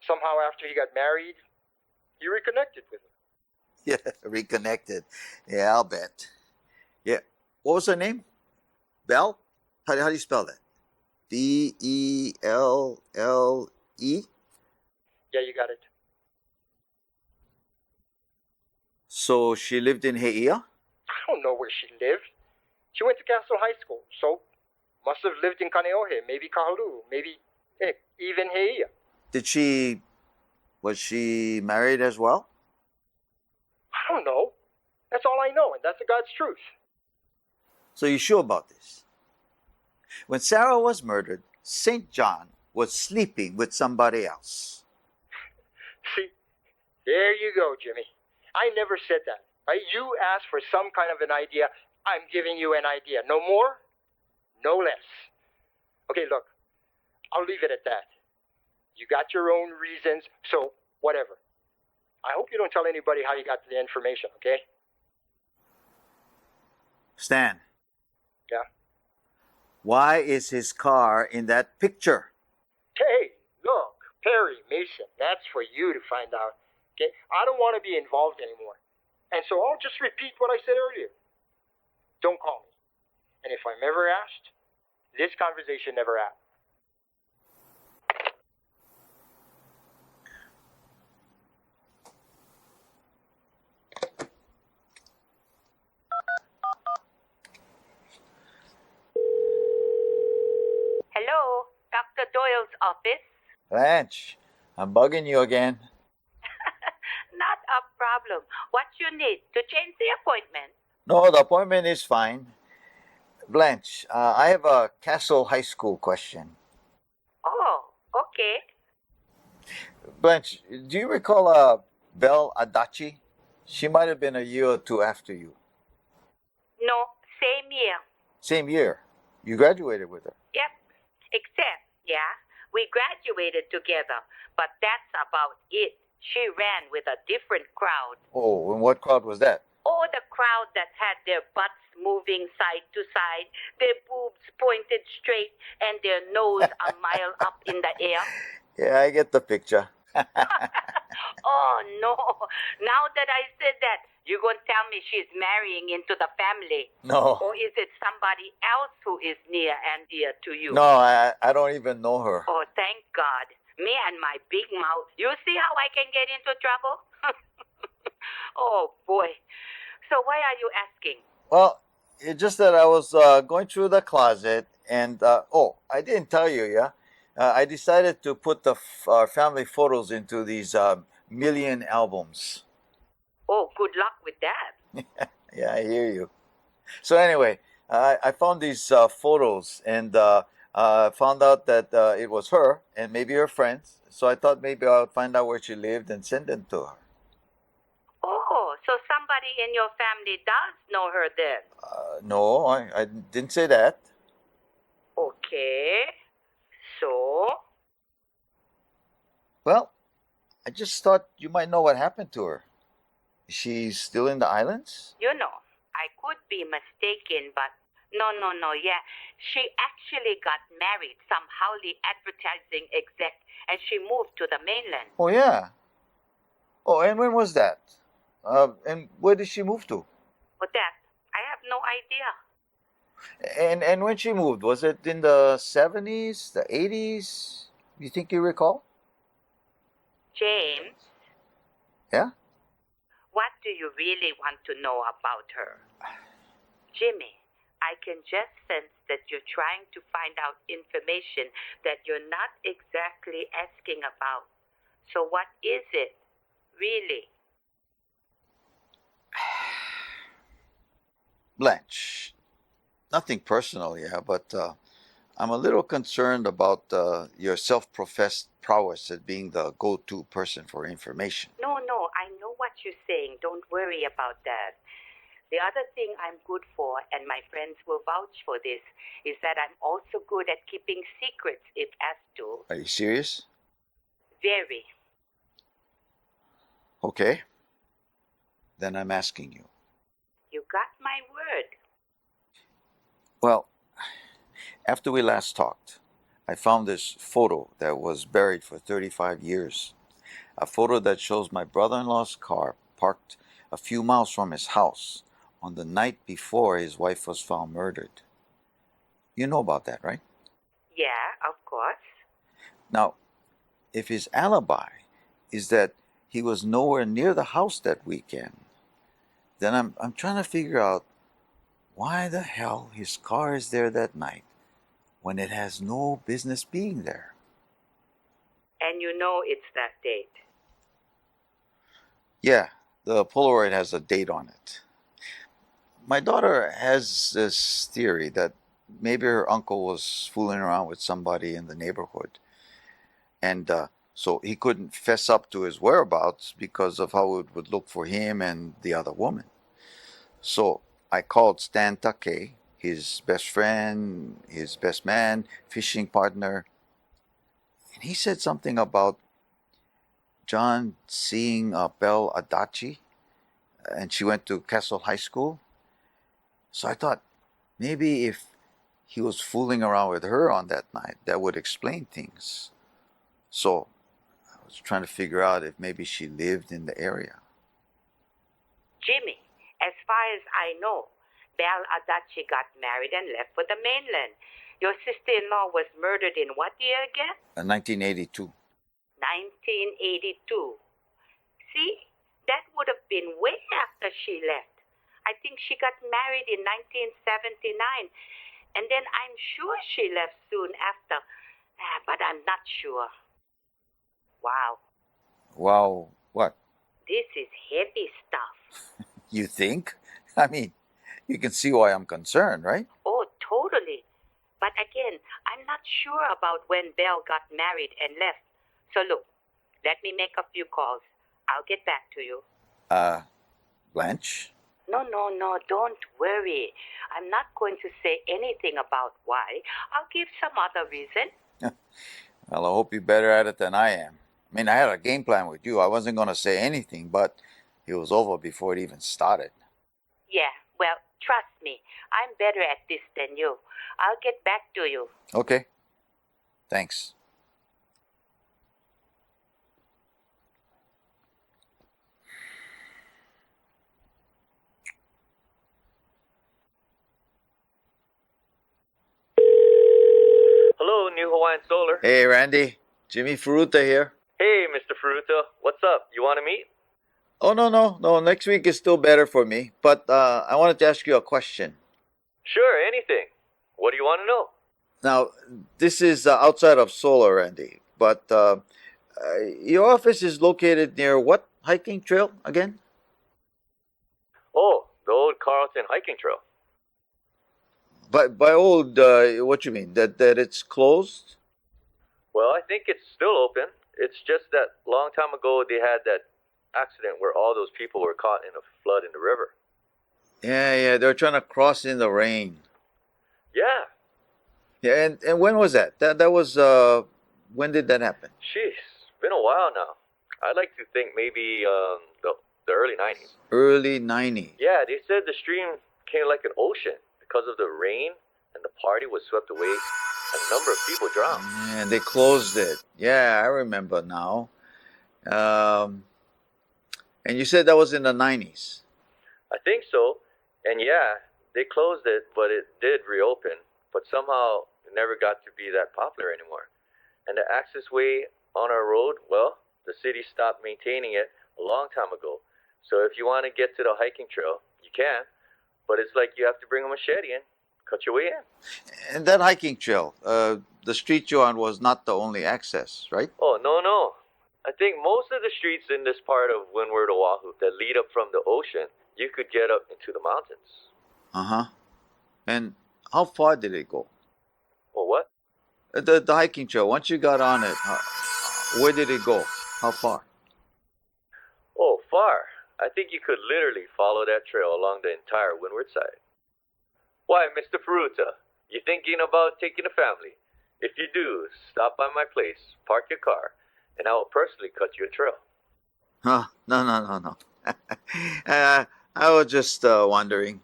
Somehow after he got married, he reconnected with her. Yeah, reconnected. Yeah, I'll bet. Yeah. What was her name? Belle? How do you spell that? Belle? Yeah, you got it. So she lived in Heia? I don't know where she lived. She went to Castle High School, so must have lived in Kaneohe, maybe Kahalu, maybe even Heia. Was she married as well? I don't know. That's all I know, and that's the God's truth. So you sure about this? When Sarah was murdered, St. John was sleeping with somebody else. See, there you go, Jimmy. I never said that. Right? You asked for some kind of an idea. I'm giving you an idea. No more, no less. Okay, look, I'll leave it at that. You got your own reasons, so whatever. I hope you don't tell anybody how you got the information, okay? Stan. Yeah? Why is his car in that picture? Hey, look, Perry, Mason, that's for you to find out. Okay? I don't want to be involved anymore. And so I'll just repeat what I said earlier. Don't call me. And if I'm ever asked, this conversation never happened. Hello, Dr. Doyle's office. Blanch, I'm bugging you again. Not a problem. What what you need to change the appointment? No, the appointment is fine. Blanche, I have a Castle High School question. Oh, okay. Blanche, do you recall Belle Adachi? She might have been a year or two after you. No, same year. Same year. You graduated with her. Yep. Except, we graduated together, but that's about it. She ran with a different crowd. Oh, and what crowd was that? Oh, the crowd that had their butts moving side to side, their boobs pointed straight, and their nose a mile up in the air. Yeah, I get the picture. Oh, no. Now that I said that, you're going to tell me she's marrying into the family. No. Or is it somebody else who is near and dear to you? No, I don't even know her. Oh, thank God. Me and my big mouth. You see how I can get into trouble? Oh, boy. So why are you asking? Well, it's just that I was going through the closet and, I didn't tell you, yeah? I decided to put our family photos into these million albums. Oh, good luck with that. Yeah, I hear you. So anyway, I found these photos and found out that it was her and maybe her friends. So I thought maybe I would find out where she lived and send them to her. Oh, so somebody in your family does know her then? No, I didn't say that. Okay. So? Well, I just thought you might know what happened to her. Is she still in the islands? You know, I could be mistaken, but no, yeah. She actually got married, some Howley advertising exec, and she moved to the mainland. Oh, yeah. Oh, and when was that? And where did she move to? But that, I have no idea. And when she moved, was it in the 70s, the 80s? You think you recall? James? Yeah? What do you really want to know about her? Jimmy, I can just sense that you're trying to find out information that you're not exactly asking about. So what is it, really? Blanche, nothing personal, yeah, but I'm a little concerned about your self-professed prowess at being the go-to person for information. No, I know what you're saying. Don't worry about that. The other thing I'm good for, and my friends will vouch for this, is that I'm also good at keeping secrets if asked to. Are you serious? Very. Okay. Then I'm asking you. You got my word. Well, after we last talked, I found this photo that was buried for 35 years. A photo that shows my brother-in-law's car parked a few miles from his house on the night before his wife was found murdered. You know about that, right? Yeah, of course. Now, if his alibi is that he was nowhere near the house that weekend, then I'm trying to figure out why the hell his car is there that night when it has no business being there. And you know it's that date. Yeah, the Polaroid has a date on it. My daughter has this theory that maybe her uncle was fooling around with somebody in the neighborhood. And so he couldn't fess up to his whereabouts because of how it would look for him and the other woman. So I called Stan, his best friend, his best man, fishing partner. And he said something about John seeing Belle Adachi, and she went to Castle High School. So I thought maybe if he was fooling around with her on that night, that would explain things. So I was trying to figure out if maybe she lived in the area. Jimmy, as far as I know, Belle Adachi got married and left for the mainland. Your sister-in-law was murdered in what year again? 1982. 1982. See, that would have been way after she left. I think she got married in 1979, and then I'm sure she left soon after, but I'm not sure. Wow. Wow, what? This is heavy stuff. You think? I mean, you can see why I'm concerned, right? Oh, totally. But again, I'm not sure about when Belle got married and left. So look, let me make a few calls. I'll get back to you. Blanch? No, don't worry. I'm not going to say anything about why. I'll give some other reason. Well, I hope you're better at it than I am. I mean, I had a game plan with you. I wasn't going to say anything, but it was over before it even started. Yeah, well, trust me. I'm better at this than you. I'll get back to you. Okay. Thanks. Hello, New Hawaiian Solar. Hey, Randy. Jimmy Furuta here. Hey, Mr. Furuta. What's up? You want to meet? Oh, no. Next week is still better for me. But I wanted to ask you a question. Sure, anything. What do you want to know? Now, this is outside of Solar, Randy. But your office is located near what hiking trail again? Oh, the old Carlton hiking trail. By old, what you mean? That it's closed? Well, I think it's still open. It's just that long time ago they had that accident where all those people were caught in a flood in the river. Yeah, they're trying to cross in the rain. Yeah. Yeah, and when was that? That was when did that happen? Jeez, it's been a while now. I'd like to think maybe the early 90s. Early 90s. Yeah, they said the stream came like an ocean because of the rain, and the party was swept away, and a number of people drowned. And they closed it. Yeah, I remember now. And you said that was in the 90s. I think so. And yeah, they closed it, but it did reopen. But somehow it never got to be that popular anymore. And the access way on our road, well, the city stopped maintaining it a long time ago. So if you want to get to the hiking trail, you can. But it's like you have to bring a machete in, cut your way in. And that hiking trail, the street you're on was not the only access, right? Oh, no. I think most of the streets in this part of Windward, Oahu that lead up from the ocean, you could get up into the mountains. Uh-huh. And how far did it go? Well, what? The hiking trail, once you got on it, where did it go? How far? Oh, far. I think you could literally follow that trail along the entire windward side. Why, Mr. Furuta, you thinking about taking a family? If you do, stop by my place, park your car, and I will personally cut you a trail. Huh? No. I was just wondering.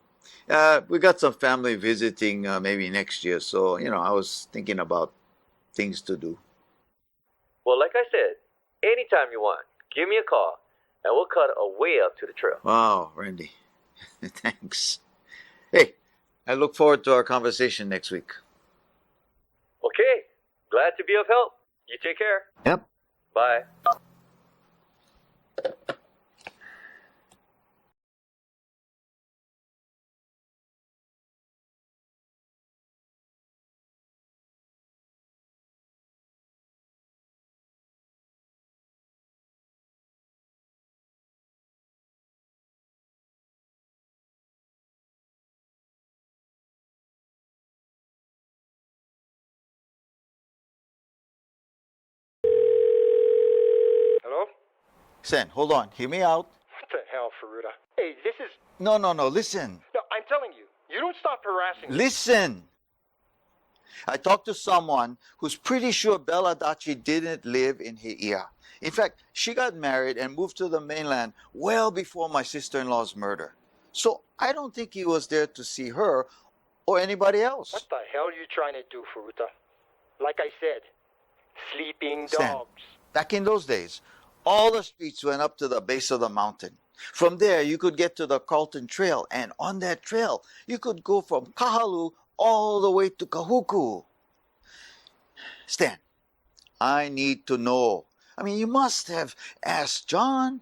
We got some family visiting maybe next year, so, I was thinking about things to do. Well, like I said, anytime you want, give me a call, and we'll cut a way up to the trail. Wow, Randy. Thanks. Hey, I look forward to our conversation next week. Okay, glad to be of help. You take care. Yep. Bye. Hello? Sen, hold on. Hear me out. What the hell, Furuta? Hey, this is... No. Listen. No, I'm telling you. You don't stop harassing me. Listen. I talked to someone who's pretty sure Belle Adachi didn't live in Heia. In fact, she got married and moved to the mainland well before my sister-in-law's murder. So I don't think he was there to see her or anybody else. What the hell are you trying to do, Furuta? Like I said, sleeping Stan, dogs. back in those days, all the streets went up to the base of the mountain. From there, you could get to the Carlton Trail, and on that trail, you could go from Kahalu all the way to Kahuku. Stan, I need to know. I mean, you must have asked John.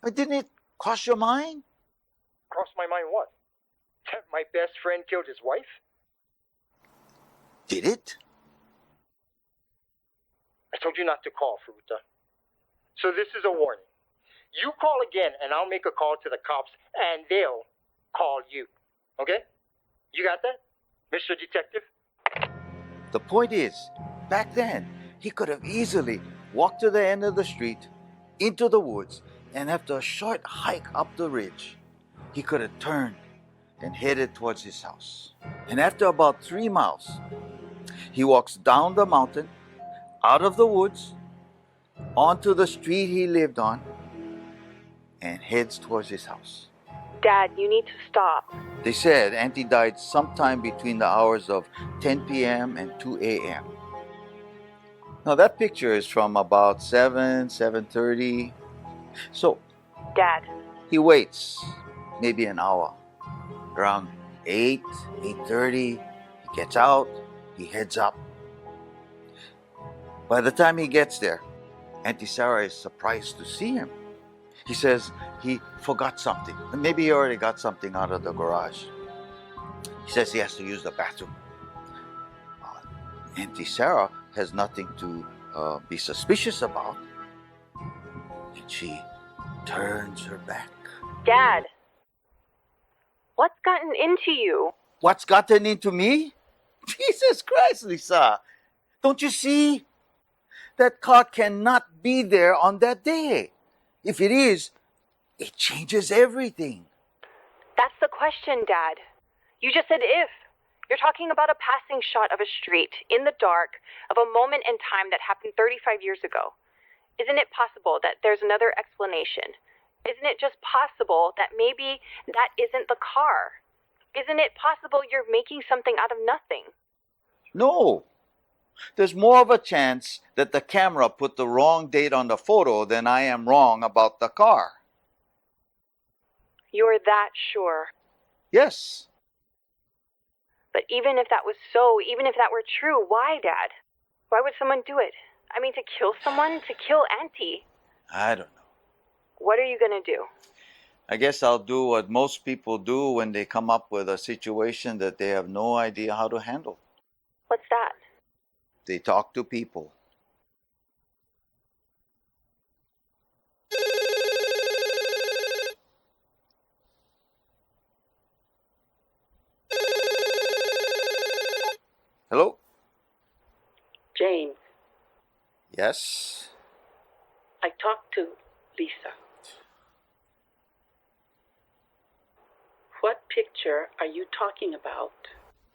I mean, didn't it cross your mind? Cross my mind what? That my best friend killed his wife? Did it? I told you not to call, Furuta. So this is a warning. You call again, and I'll make a call to the cops, and they'll call you. Okay? You got that, Mr. Detective? The point is, back then, he could have easily walked to the end of the street, into the woods, and after a short hike up the ridge, he could have turned and headed towards his house. And after about 3 miles, he walks down the mountain, out of the woods, onto the street he lived on, and heads towards his house. Dad, you need to stop. They said Auntie died sometime between the hours of 10 p.m. and 2 a.m. Now that picture is from about 7:30. So Dad. he waits maybe an hour. Around 8:30, he gets out, he heads up. By the time he gets there, Auntie Sarah is surprised to see him. He says he forgot something. Maybe he already got something out of the garage. He says he has to use the bathroom. Auntie Sarah has nothing to be suspicious about. And she turns her back. Dad, what's gotten into you? What's gotten into me? Jesus Christ, Lisa. Don't you see? That car cannot be there on that day. If it is, it changes everything. That's the question, Dad. You just said if. You're talking about a passing shot of a street, in the dark, of a moment in time that happened 35 years ago. Isn't it possible that there's another explanation? Isn't it just possible that maybe that isn't the car? Isn't it possible you're making something out of nothing? No. There's more of a chance that the camera put the wrong date on the photo than I am wrong about the car. You're that sure. Yes. But even if that was so, even if that were true, why, Dad? Why would someone do it? I mean, to kill someone? To kill Auntie? I don't know. What are you going to do? I guess I'll do what most people do when they come up with a situation that they have no idea how to handle. What's that? They talk to people. Hello? James, Yes? I talked to Lisa. What picture are you talking about?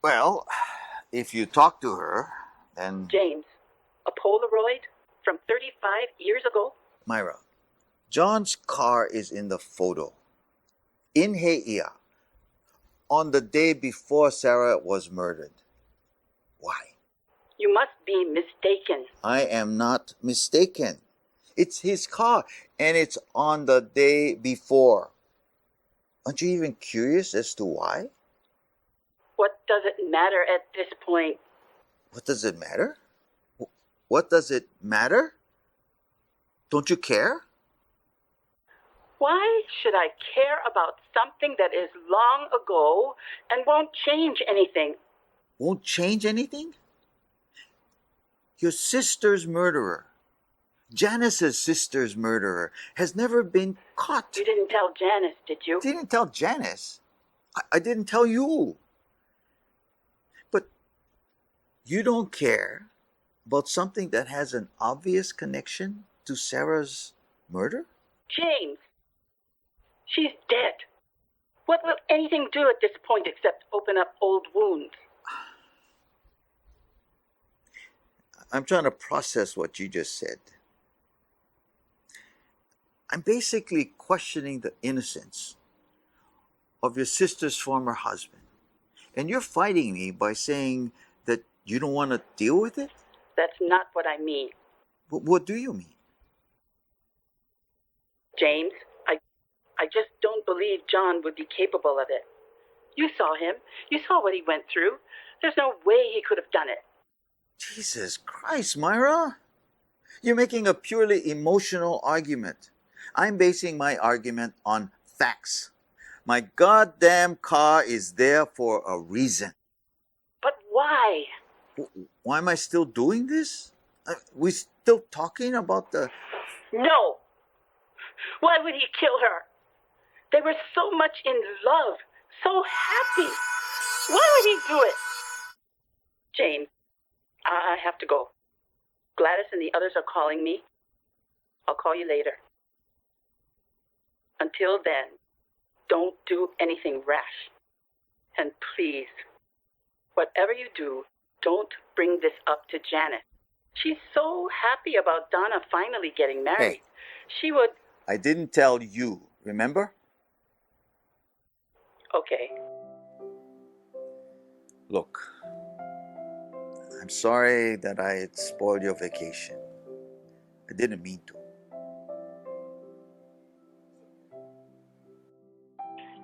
Well, if you talk to her, then... James, a Polaroid from 35 years ago? Myra, John's car is in the photo. In Heia. On the day before Sarah was murdered. Why? You must be mistaken. I am not mistaken. It's his car, and it's on the day before. Aren't you even curious as to why? What does it matter at this point? What does it matter? What does it matter? Don't you care? Why should I care about something that is long ago and won't change anything? Won't change anything? Your sister's murderer, Janice's sister's murderer, has never been caught. You didn't tell Janice, did you? Didn't tell Janice. I didn't tell you. But you don't care about something that has an obvious connection to Sarah's murder? James, she's dead. What will anything do at this point except open up old wounds? I'm trying to process what you just said. I'm basically questioning the innocence of your sister's former husband. And you're fighting me by saying that you don't want to deal with it? That's not what I mean. What do you mean? James, I just don't believe John would be capable of it. You saw him. You saw what he went through. There's no way he could have done it. Jesus Christ, Myra. You're making a purely emotional argument. I'm basing my argument on facts. My goddamn car is there for a reason. But why? Why am I still doing this? We still talking about the... No! Why would he kill her? They were so much in love, so happy. Why would he do it? Jane, I have to go. Gladys and the others are calling me. I'll call you later. Until then, don't do anything rash. And please, whatever you do, don't bring this up to Janet. She's so happy about Donna finally getting married. Hey. She would... I didn't tell you, remember? Okay. Look, I'm sorry that I had spoiled your vacation. I didn't mean to.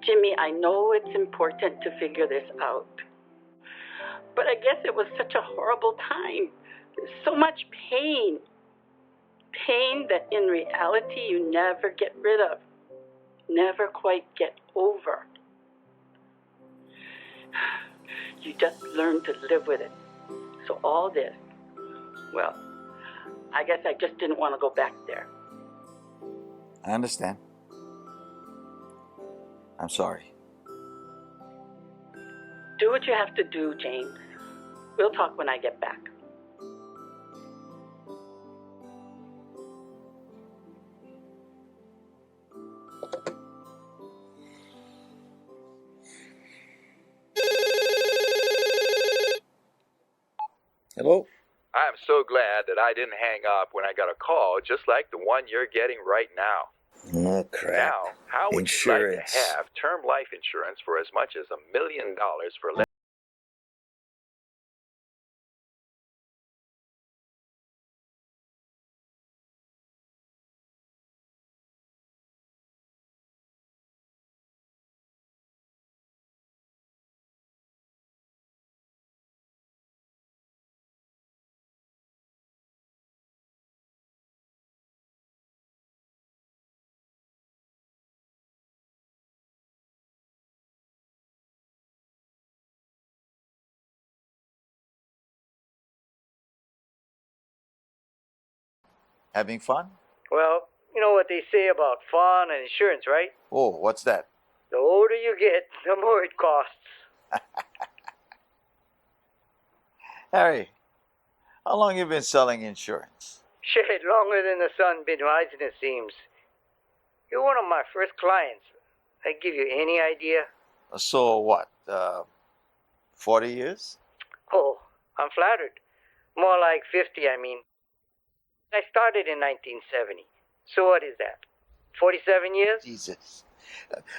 Jimmy, I know it's important to figure this out. But I guess it was such a horrible time. So much pain. Pain that in reality you never get rid of. Never quite get over. You just learn to live with it. So all this, well, I guess I just didn't want to go back there. I understand. I'm sorry. Do what you have to do, James. We'll talk when I get back. Hello? I am so glad that I didn't hang up when I got a call just like the one you're getting right now. Oh, crap. Now, how would Insurance. you like to have term life insurance for as much as $1 million for less? Having fun? Well, you know what they say about fun and insurance, right? Oh, what's that? The older you get, the more it costs. Harry, how long you been selling insurance? Shit, longer than the sun been rising, it seems. You're one of my first clients. I give you any idea? So what, 40 years? Oh, I'm flattered. More like 50, I mean. I started in 1970. So what is that? 47 years? Jesus.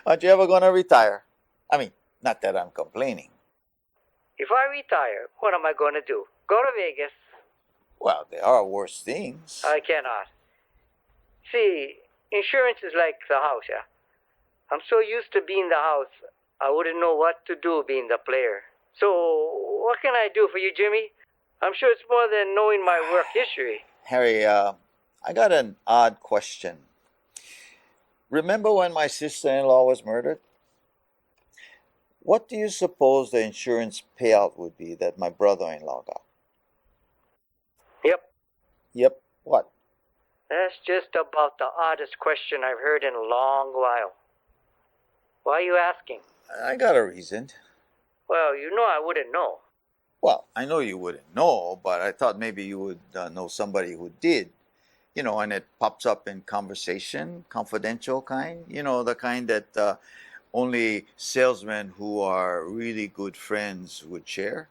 Aren't you ever going to retire? I mean, not that I'm complaining. If I retire, what am I going to do? Go to Vegas? Well, there are worse things. I cannot. See, insurance is like the house, yeah? I'm so used to being the house, I wouldn't know what to do being the player. So, what can I do for you, Jimmy? I'm sure it's more than knowing my work history. Harry, I got an odd question. Remember when my sister-in-law was murdered? What do you suppose the insurance payout would be that my brother-in-law got? Yep. Yep, what? That's just about the oddest question I've heard in a long while. Why are you asking? I got a reason. Well, you know I wouldn't know. Well, I know you wouldn't know, but I thought maybe you would know somebody who did. You know, and it pops up in conversation, confidential kind. You know, the kind that only salesmen who are really good friends would share.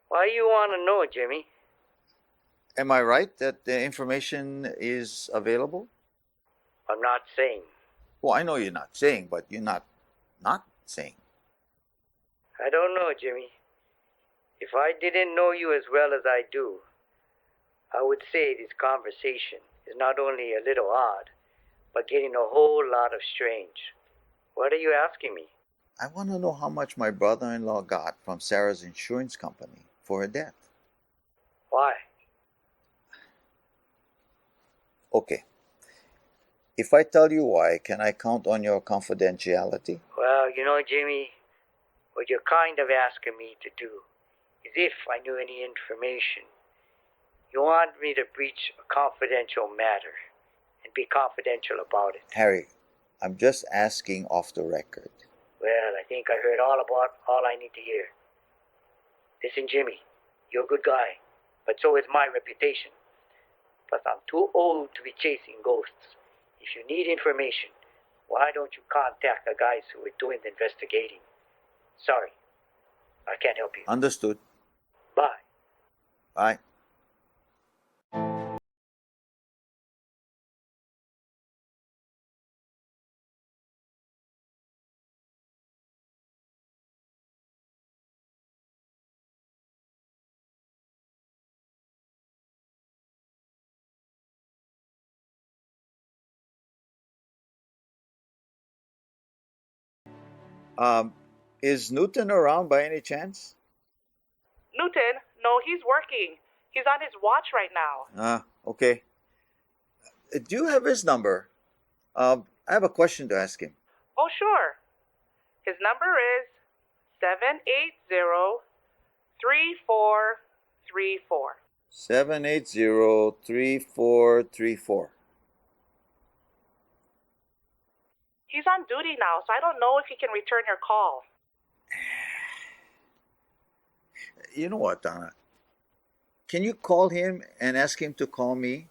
Why you want to know, Jimmy? Am I right that the information is available? I'm not saying. Well, I know you're not saying, but you're not saying. I don't know, Jimmy. If I didn't know you as well as I do, I would say this conversation is not only a little odd, but getting a whole lot of strange. What are you asking me? I want to know how much my brother-in-law got from Sarah's insurance company for her death. Why? Okay. If I tell you why, can I count on your confidentiality? Well, you know, Jimmy, what you're kind of asking me to do is if I knew any information. You want me to breach a confidential matter and be confidential about it. Harry, I'm just asking off the record. Well, I think I heard all I need to hear. Listen, Jimmy, you're a good guy, but so is my reputation. Plus, I'm too old to be chasing ghosts. If you need information, why don't you contact the guys who are doing the investigating? Sorry, I can't help you. Understood. Bye. Bye. Is Newton around by any chance? Newton? No, he's working. He's on his watch right now. Okay. Do you have his number? I have a question to ask him. Oh, sure. His number is 780-3434. 780-3434. He's on duty now, so I don't know if he can return your call. You know what, Donna? Can you call him and ask him to call me?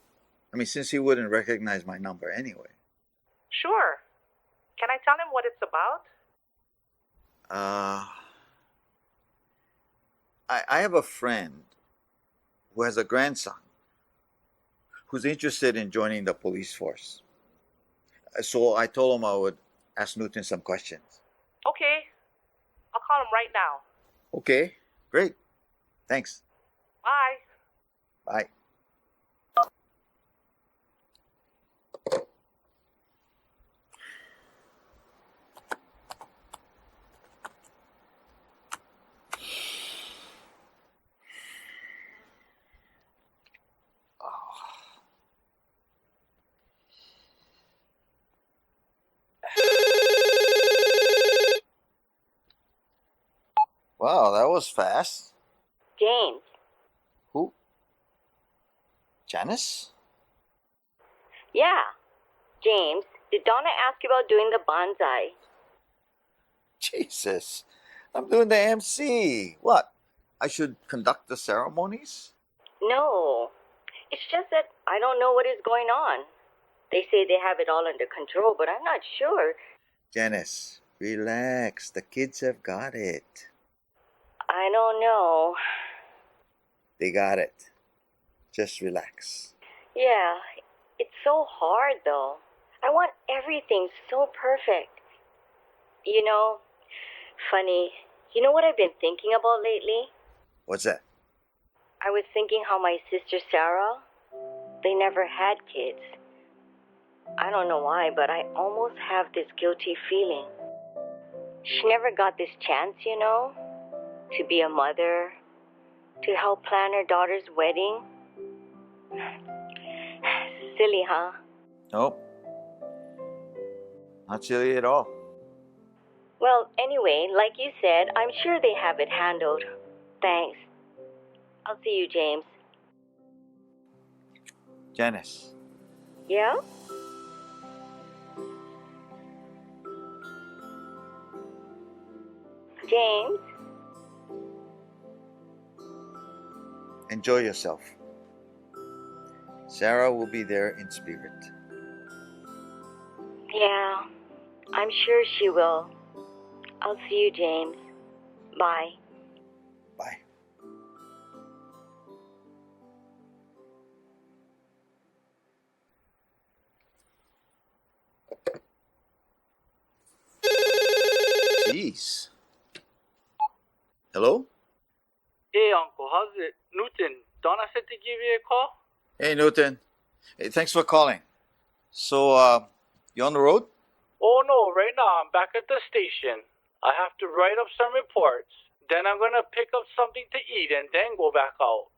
I mean, since he wouldn't recognize my number anyway. Sure. Can I tell him what it's about? I have a friend who has a grandson who's interested in joining the police force. So I told him I would ask Newton some questions. Okay. I'll call him right now. Okay, great. Thanks. Bye. Bye. Wow, that was fast. James. Who? Janice? Yeah. James, did Donna ask you about doing the bonsai? Jesus, I'm doing the MC. What? I should conduct the ceremonies? No. It's just that I don't know what is going on. They say they have it all under control, but I'm not sure. Janice, relax. The kids have got it. I don't know. They got it. Just relax. Yeah, it's so hard though. I want everything so perfect. You know, funny, you know what I've been thinking about lately? What's that? I was thinking how my sister Sarah, they never had kids. I don't know why, but I almost have this guilty feeling. She never got this chance, you know, to be a mother, to help plan her daughter's wedding. Silly, huh? Nope. Not silly at all. Well, anyway, like you said, I'm sure they have it handled. Thanks. I'll see you, James. Janice. Yeah? James? Enjoy yourself. Sarah will be there in spirit. Yeah, I'm sure she will. I'll see you, James. Bye. Bye. Jeez. Hello? Hey, Uncle, how's it? Newton, Donna said to give you a call? Hey, Newton. Hey, thanks for calling. So, you on the road? Oh, no, right now I'm back at the station. I have to write up some reports. Then I'm going to pick up something to eat and then go back out.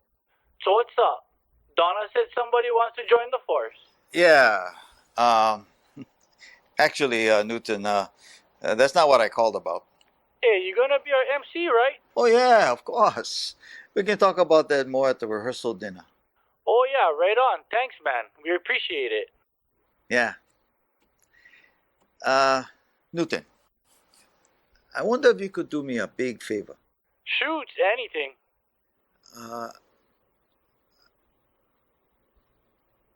So what's up? Donna said somebody wants to join the force. Yeah. Actually, Newton, that's not what I called about. Hey, you're going to be our MC, right? Oh, yeah, of course. We can talk about that more at the rehearsal dinner. Oh, yeah, right on. Thanks, man. We appreciate it. Yeah. Newton, I wonder if you could do me a big favor. Shoot, anything.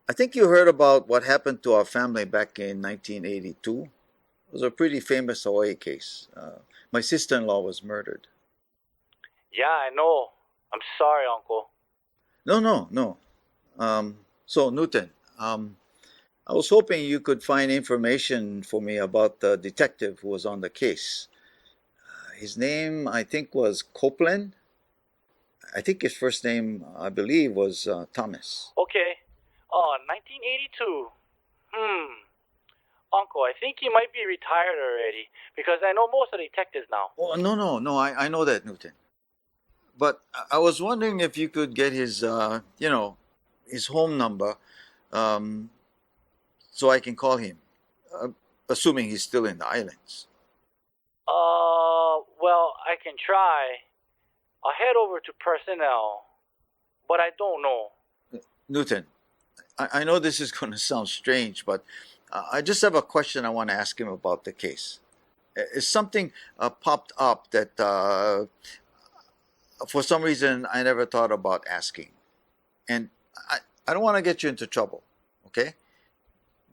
I think you heard about what happened to our family back in 1982. It was a pretty famous Hawaii case. My sister-in-law was murdered. Yeah, I know. I'm sorry, Uncle. No. So, Newton, I was hoping you could find information for me about the detective who was on the case. His name, I think, was Copeland. I think his first name, I believe, was Thomas. Okay. 1982. Uncle, I think he might be retired already because I know most of the detectives now. Oh, no, I know that, Newton. But I was wondering if you could get his, his home number, so I can call him, assuming he's still in the islands. Well, I can try. I'll head over to personnel, but I don't know. Newton, I know this is going to sound strange, but I just have a question I want to ask him about the case. Is something popped up that for some reason I never thought about asking? And I don't want to get you into trouble, okay?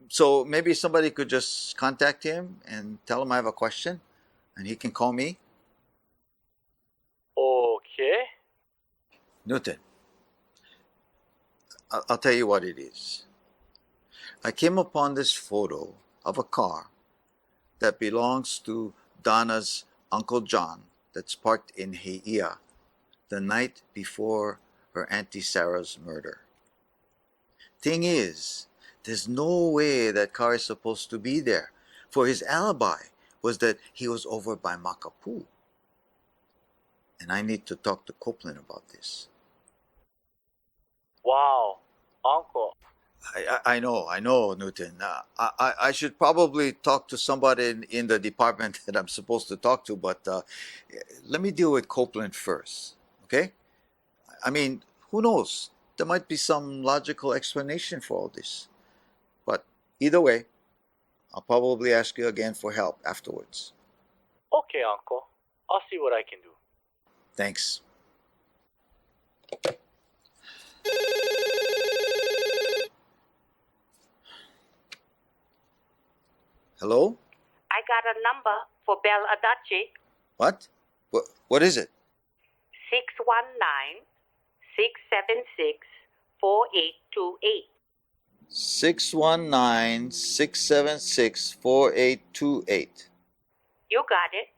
So maybe somebody could just contact him and tell him I have a question and he can call me. Okay. Newton, I'll tell you what it is. I came upon this photo of a car that belongs to Donna's Uncle John that's parked in Hei'a the night before her Auntie Sarah's murder. Thing is, there's no way that car is supposed to be there, for his alibi was that he was over by Makapu. And I need to talk to Copeland about this. Wow, Uncle. I know, Newton. I should probably talk to somebody in the department that I'm supposed to talk to, but let me deal with Copeland first, okay? I mean, who knows? There might be some logical explanation for all this. But either way, I'll probably ask you again for help afterwards. Okay, Uncle. I'll see what I can do. Thanks. Hello? I got a number for Belle Adachi. What? What is it? 619-676-4828. 619-676-4828. You got it.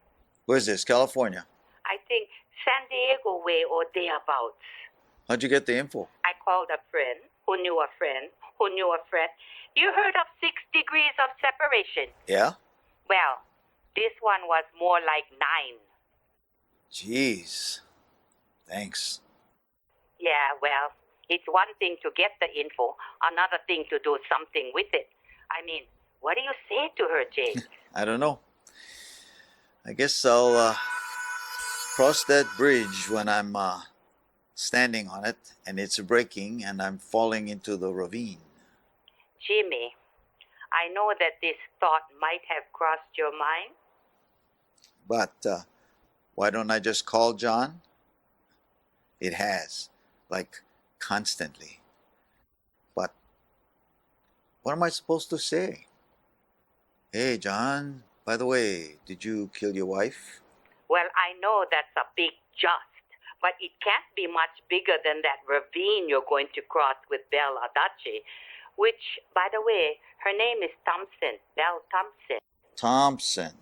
Where's this? California? I think San Diego way or thereabouts. How'd you get the info? I called a friend who knew a friend who knew a friend. You heard of 6 degrees of separation? Yeah? Well, this one was more like 9. Jeez. Thanks. Yeah, well, it's one thing to get the info, another thing to do something with it. I mean, what do you say to her, James? I don't know. I guess I'll cross that bridge when I'm standing on it and it's breaking and I'm falling into the ravine. Jimmy, I know that this thought might have crossed your mind. But why don't I just call John? It has, like, constantly. But what am I supposed to say? Hey, John, by the way, did you kill your wife? Well, I know that's a big just, but it can't be much bigger than that ravine you're going to cross with Belle Adachi, which, by the way, her name is Thompson, Belle Thompson. Thompson.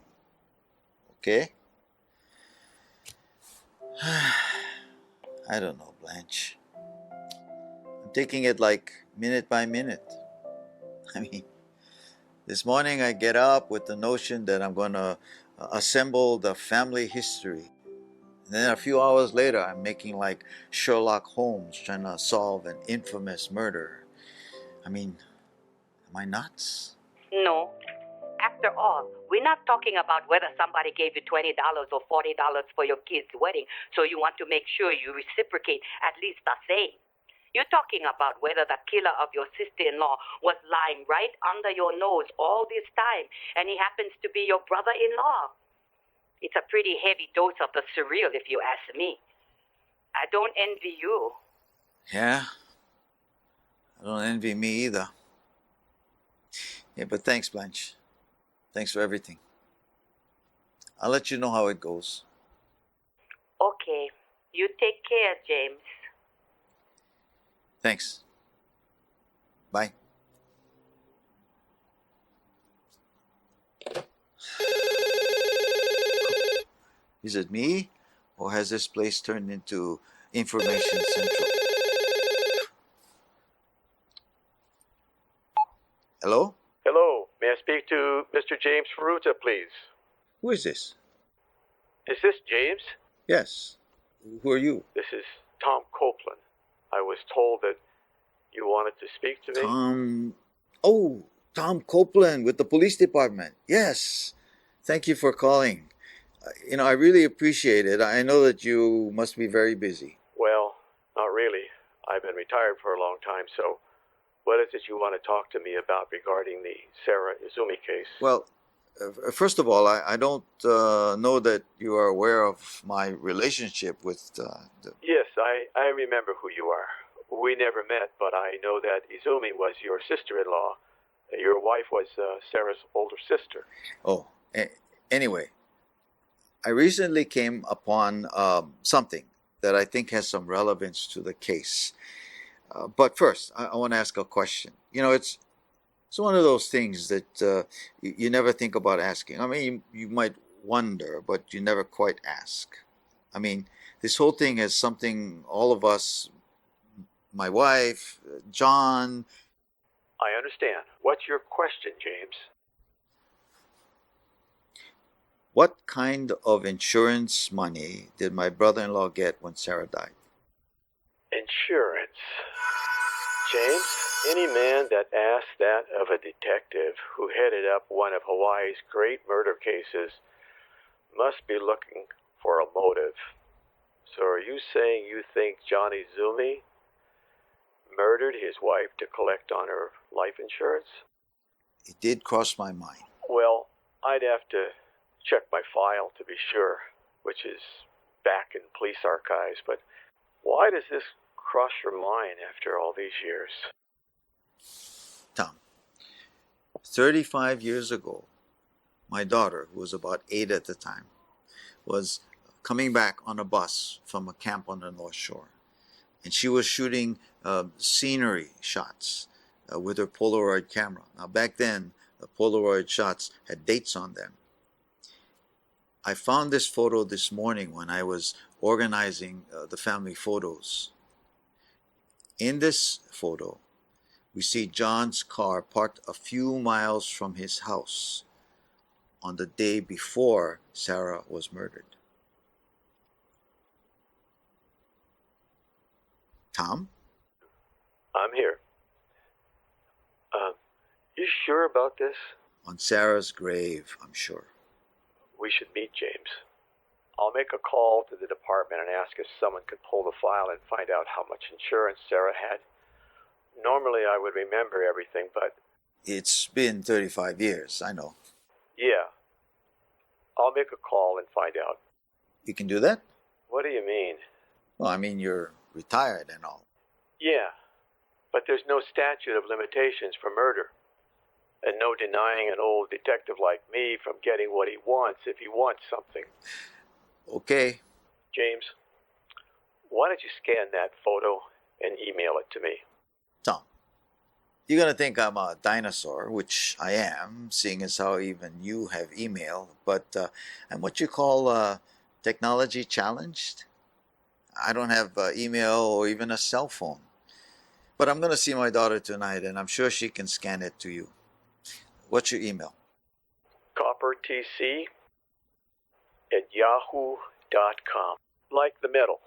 Okay. I don't know, Blanch. I'm taking it like minute by minute. I mean, this morning I get up with the notion that I'm going to assemble the family history. And then a few hours later, I'm making like Sherlock Holmes trying to solve an infamous murder. I mean, am I nuts? No. After all, we're not talking about whether somebody gave you $20 or $40 for your kid's wedding, so you want to make sure you reciprocate at least the same. You're talking about whether the killer of your sister-in-law was lying right under your nose all this time, and he happens to be your brother-in-law. It's a pretty heavy dose of the surreal, if you ask me. I don't envy you. Yeah? I don't envy me either. Yeah, but thanks, Blanch. Thanks for everything. I'll let you know how it goes. Okay. You take care, James. Thanks. Bye. Is it me? Or has this place turned into information central? Hello? Hello, may I speak to Mr. James Ferruta, please? Who is this? Is this James? Yes. Who are you? This is Tom Copeland. I was told that you wanted to speak to me. Tom Copeland with the police department. Yes. Thank you for calling. I really appreciate it. I know that you must be very busy. Well, not really. I've been retired for a long time, so what is it you want to talk to me about regarding the Sarah Izumi case? Well, first of all, I don't know that you are aware of my relationship with Yes, I remember who you are. We never met, but I know that Izumi was your sister-in-law. Your wife was Sarah's older sister. Anyway, I recently came upon something that I think has some relevance to the case. But first, I want to ask a question. It's one of those things that you never think about asking. I mean, you might wonder, but you never quite ask. I mean, this whole thing is something all of us, my wife, John. I understand. What's your question, James? What kind of insurance money did my brother-in-law get when Sarah died? Insurance. James, any man that asks that of a detective who headed up one of Hawaii's great murder cases must be looking for a motive. So are you saying you think Johnny Izumi murdered his wife to collect on her life insurance? It did cross my mind. Well, I'd have to check my file to be sure, which is back in police archives, but why does this cross your mind after all these years? Tom, 35 years ago, my daughter, who was about 8 at the time, was coming back on a bus from a camp on the North Shore. And she was shooting scenery shots with her Polaroid camera. Now, back then, the Polaroid shots had dates on them. I found this photo this morning when I was organizing the family photos. In this photo, we see John's car parked a few miles from his house on the day before Sarah was murdered. Tom? I'm here. You sure about this? On Sarah's grave, I'm sure. We should meet, James. I'll make a call to the department and ask if someone could pull the file and find out how much insurance Sarah had. Normally I would remember everything, but... It's been 35 years, I know. Yeah. I'll make a call and find out. You can do that? What do you mean? Well, I mean, you're retired and all. Yeah, but there's no statute of limitations for murder. And no denying an old detective like me from getting what he wants if he wants something. Okay. James, why don't you scan that photo and email it to me? Tom, you're going to think I'm a dinosaur, which I am, seeing as how even you have email, but I'm what you call technology challenged. I don't have email or even a cell phone. But I'm going to see my daughter tonight, and I'm sure she can scan it to you. What's your email? coppertc@yahoo.com. Like the metal.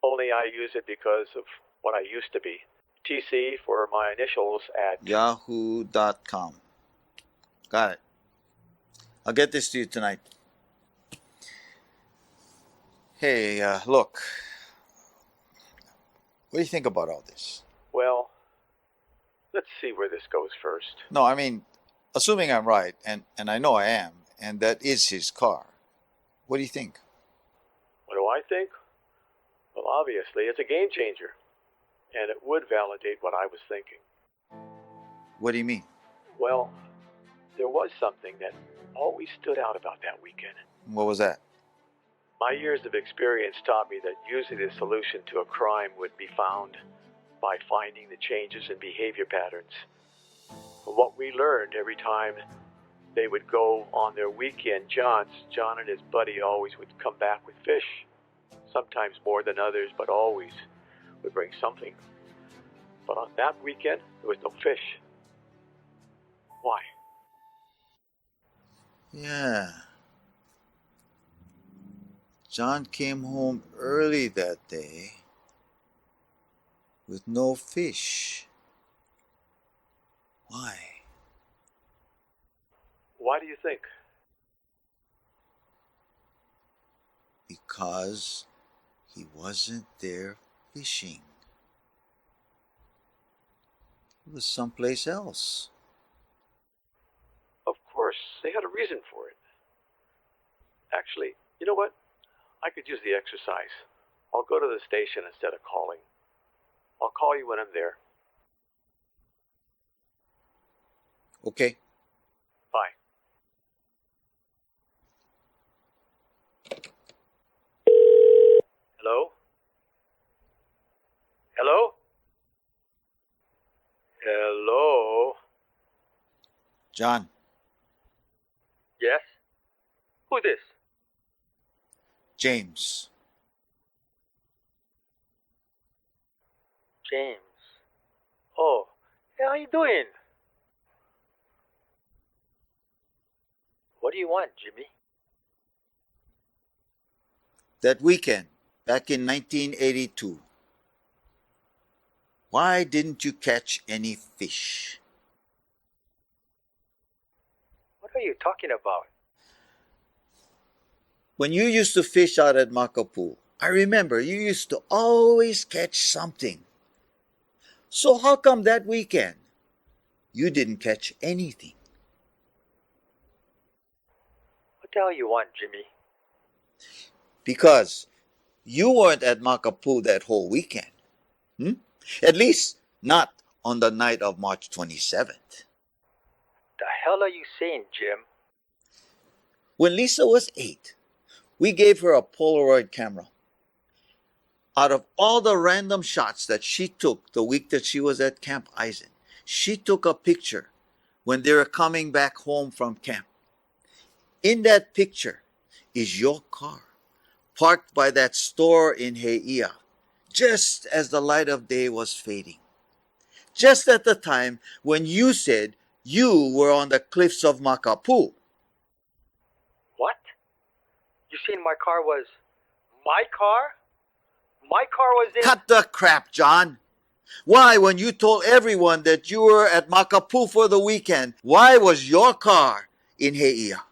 Only I use it because of what I used to be. TC for my initials at yahoo.com. Got it. I'll get this to you tonight. Hey, look. What do you think about all this? Well, let's see where this goes first. No, I mean, assuming I'm right, and I know I am, and that is his car. What do you think? What do I think? Well, obviously, it's a game changer. And it would validate what I was thinking. What do you mean? Well, there was something that always stood out about that weekend. What was that? My years of experience taught me that usually the solution to a crime would be found by finding the changes in behavior patterns. But what we learned every time they would go on their weekend jaunts, John and his buddy always would come back with fish. Sometimes more than others, but always would bring something. But on that weekend, there was no fish. Why? Yeah. John came home early that day with no fish. Why? Why do you think? Because he wasn't there fishing. He was someplace else. Of course, they had a reason for it. Actually, you know what? I could use the exercise. I'll go to the station instead of calling. I'll call you when I'm there. Okay. Bye. Hello? Hello? Hello? John. Yes? Who this? James. James. Oh, hey, how you doing? What do you want, Jimmy? That weekend, back in 1982. Why didn't you catch any fish? What are you talking about? When you used to fish out at Makapu, I remember you used to always catch something. So how come that weekend you didn't catch anything? What the hell you want, Jimmy? Because you weren't at Makapu that whole weekend. At least not on the night of March 27th. The hell are you saying, Jim? When Lisa was 8, we gave her a Polaroid camera. Out of all the random shots that she took the week that she was at Camp Eisen, she took a picture when they were coming back home from camp. In that picture is your car, parked by that store in Heiia, just as the light of day was fading. Just at the time when you said you were on the cliffs of Makapu. What? You saying my car was my car? My car was in... Cut the crap, John. Why, when you told everyone that you were at Makapu for the weekend, why was your car in Heiia?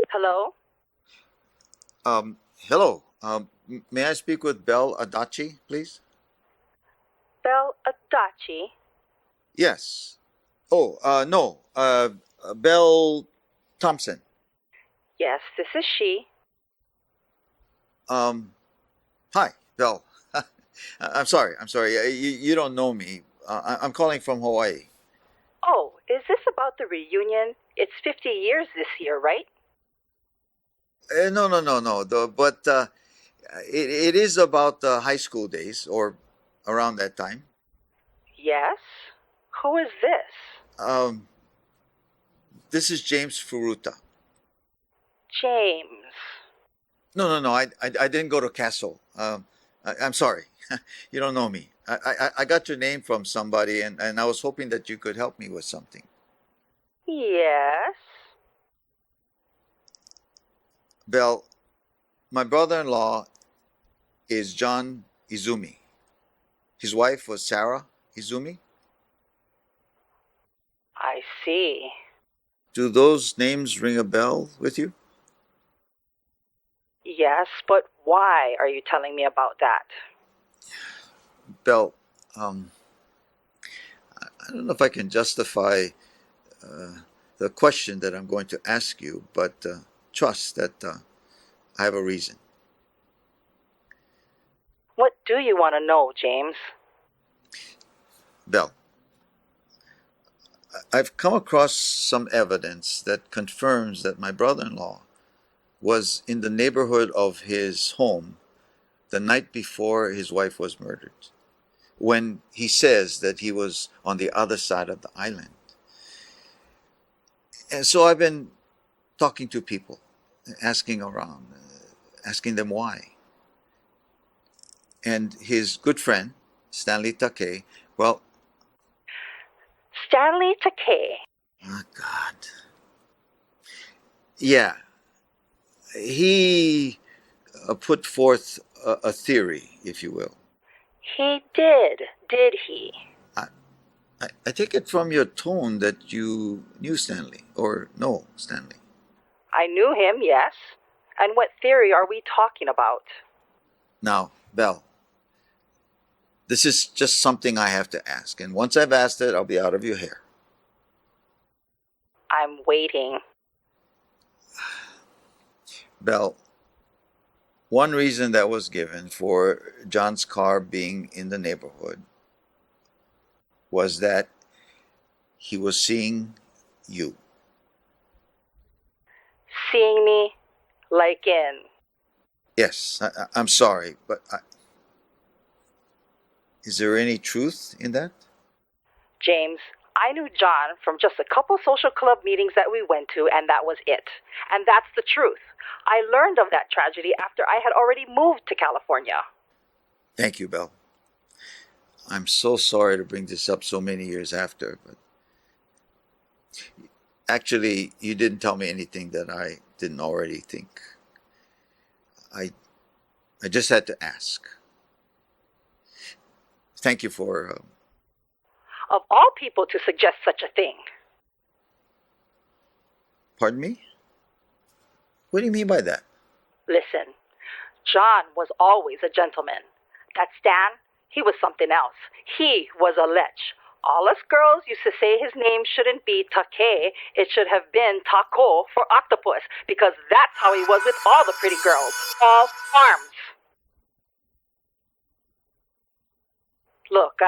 Hello? Hello. May I speak with Belle Adachi, please? Belle Adachi? Yes. Oh, no. Belle Thompson. Yes, this is she. Hi, Belle. I'm sorry. You don't know me. I'm calling from Hawaii. Oh, is this about the reunion? It's 50 years this year, right? No. But it is about high school days or around that time. Yes. Who is this? This is James Furuta. James. No. I didn't go to Castle. I'm sorry. You don't know me. I got your name from somebody, and I was hoping that you could help me with something. Yes. Belle, my brother-in-law is John Izumi. His wife was Sarah Izumi. I see. Do those names ring a bell with you? Yes, but why are you telling me about that? Belle, I don't know if I can justify the question that I'm going to ask you, but trust that I have a reason. What do you want to know, James? Belle, I've come across some evidence that confirms that my brother-in-law was in the neighborhood of his home the night before his wife was murdered, when he says that he was on the other side of the island. And so I've been talking to people, asking around, asking them why. And his good friend, Stanley Takei, well... Stanley Takei? Oh, God. Yeah. He put forth a theory, if you will. He did he? I take it from your tone that you knew Stanley, or know Stanley. I knew him, yes. And what theory are we talking about? Now, Belle, this is just something I have to ask, and once I've asked it, I'll be out of your hair. I'm waiting. Belle, one reason that was given for John's car being in the neighborhood was that he was seeing you. Seeing me? Like in? Yes, I'm sorry, but is there any truth in that? James, I knew John from just a couple social club meetings that we went to, and that was it. And that's the truth. I learned of that tragedy after I had already moved to California. Thank you, Belle. I'm so sorry to bring this up so many years after, but actually, you didn't tell me anything that I didn't already think. I just had to ask. Thank you for... Of all people to suggest such a thing. Pardon me? What do you mean by that? Listen, John was always a gentleman. That Stan, he was something else. He was a lech. All us girls used to say his name shouldn't be Takei, it should have been Tako for octopus, because that's how he was with all the pretty girls. All arms. Look,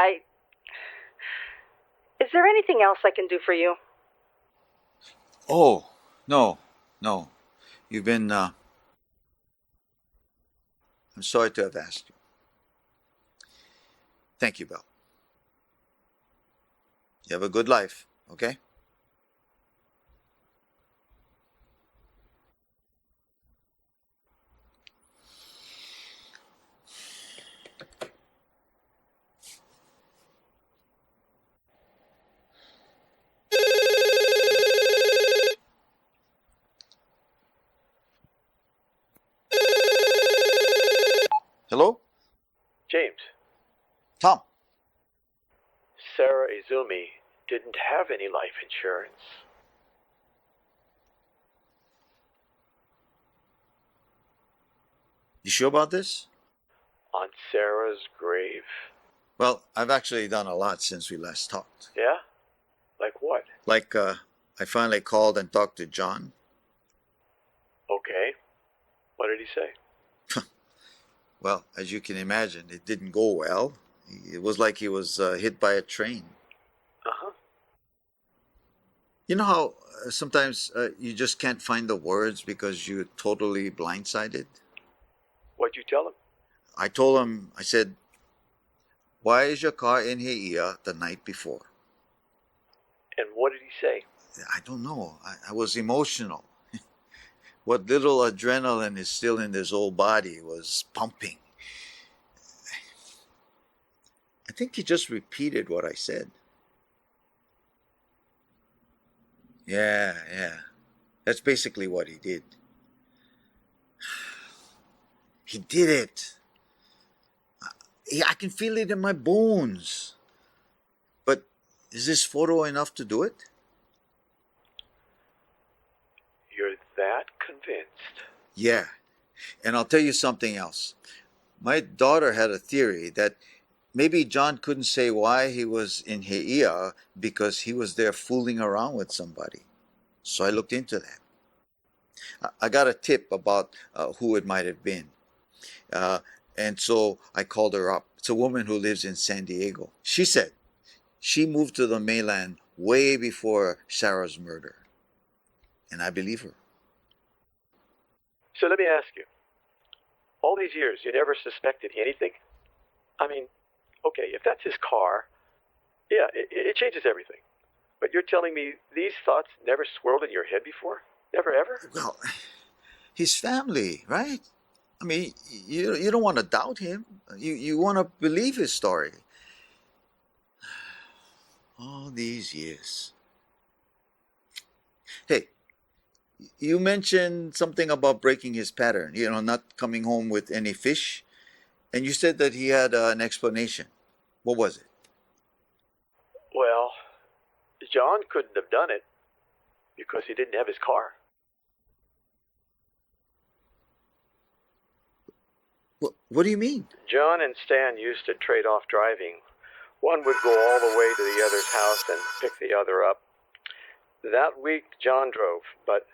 is there anything else I can do for you? Oh, no. You've been... I'm sorry to have asked you. Thank you, Belle. You have a good life, okay? Hello? James, Tom. Sarah Izumi didn't have any life insurance. You sure about this? On Sarah's grave. Well, I've actually done a lot since we last talked. Yeah? Like what? Like, I finally called and talked to John. Okay. What did he say? Well, as you can imagine, it didn't go well. It was like he was hit by a train. Uh-huh. You know how sometimes you just can't find the words because you're totally blindsided? What'd you tell him? I told him, I said, why is your car in here the night before? And what did he say? I don't know. I was emotional. What little adrenaline is still in his old body was pumping. I think he just repeated what I said. Yeah. That's basically what he did. He did it. I can feel it in my bones. But is this photo enough to do it? You're that convinced? Yeah. And I'll tell you something else. My daughter had a theory that maybe John couldn't say why he was in Heia because he was there fooling around with somebody. So I looked into that. I got a tip about who it might have been. And so I called her up. It's a woman who lives in San Diego. She said she moved to the mainland way before Sarah's murder. And I believe her. So let me ask you, all these years you never suspected anything? I mean, okay, if that's his car, yeah, it changes everything. But you're telling me these thoughts never swirled in your head before? Never ever? Well, his family, right? I mean, you don't want to doubt him. You want to believe his story. All these years. Hey, you mentioned something about breaking his pattern, not coming home with any fish. And you said that he had an explanation. What was it? Well, John couldn't have done it because he didn't have his car. What do you mean? John and Stan used to trade off driving. One would go all the way to the other's house and pick the other up. That week, John drove, but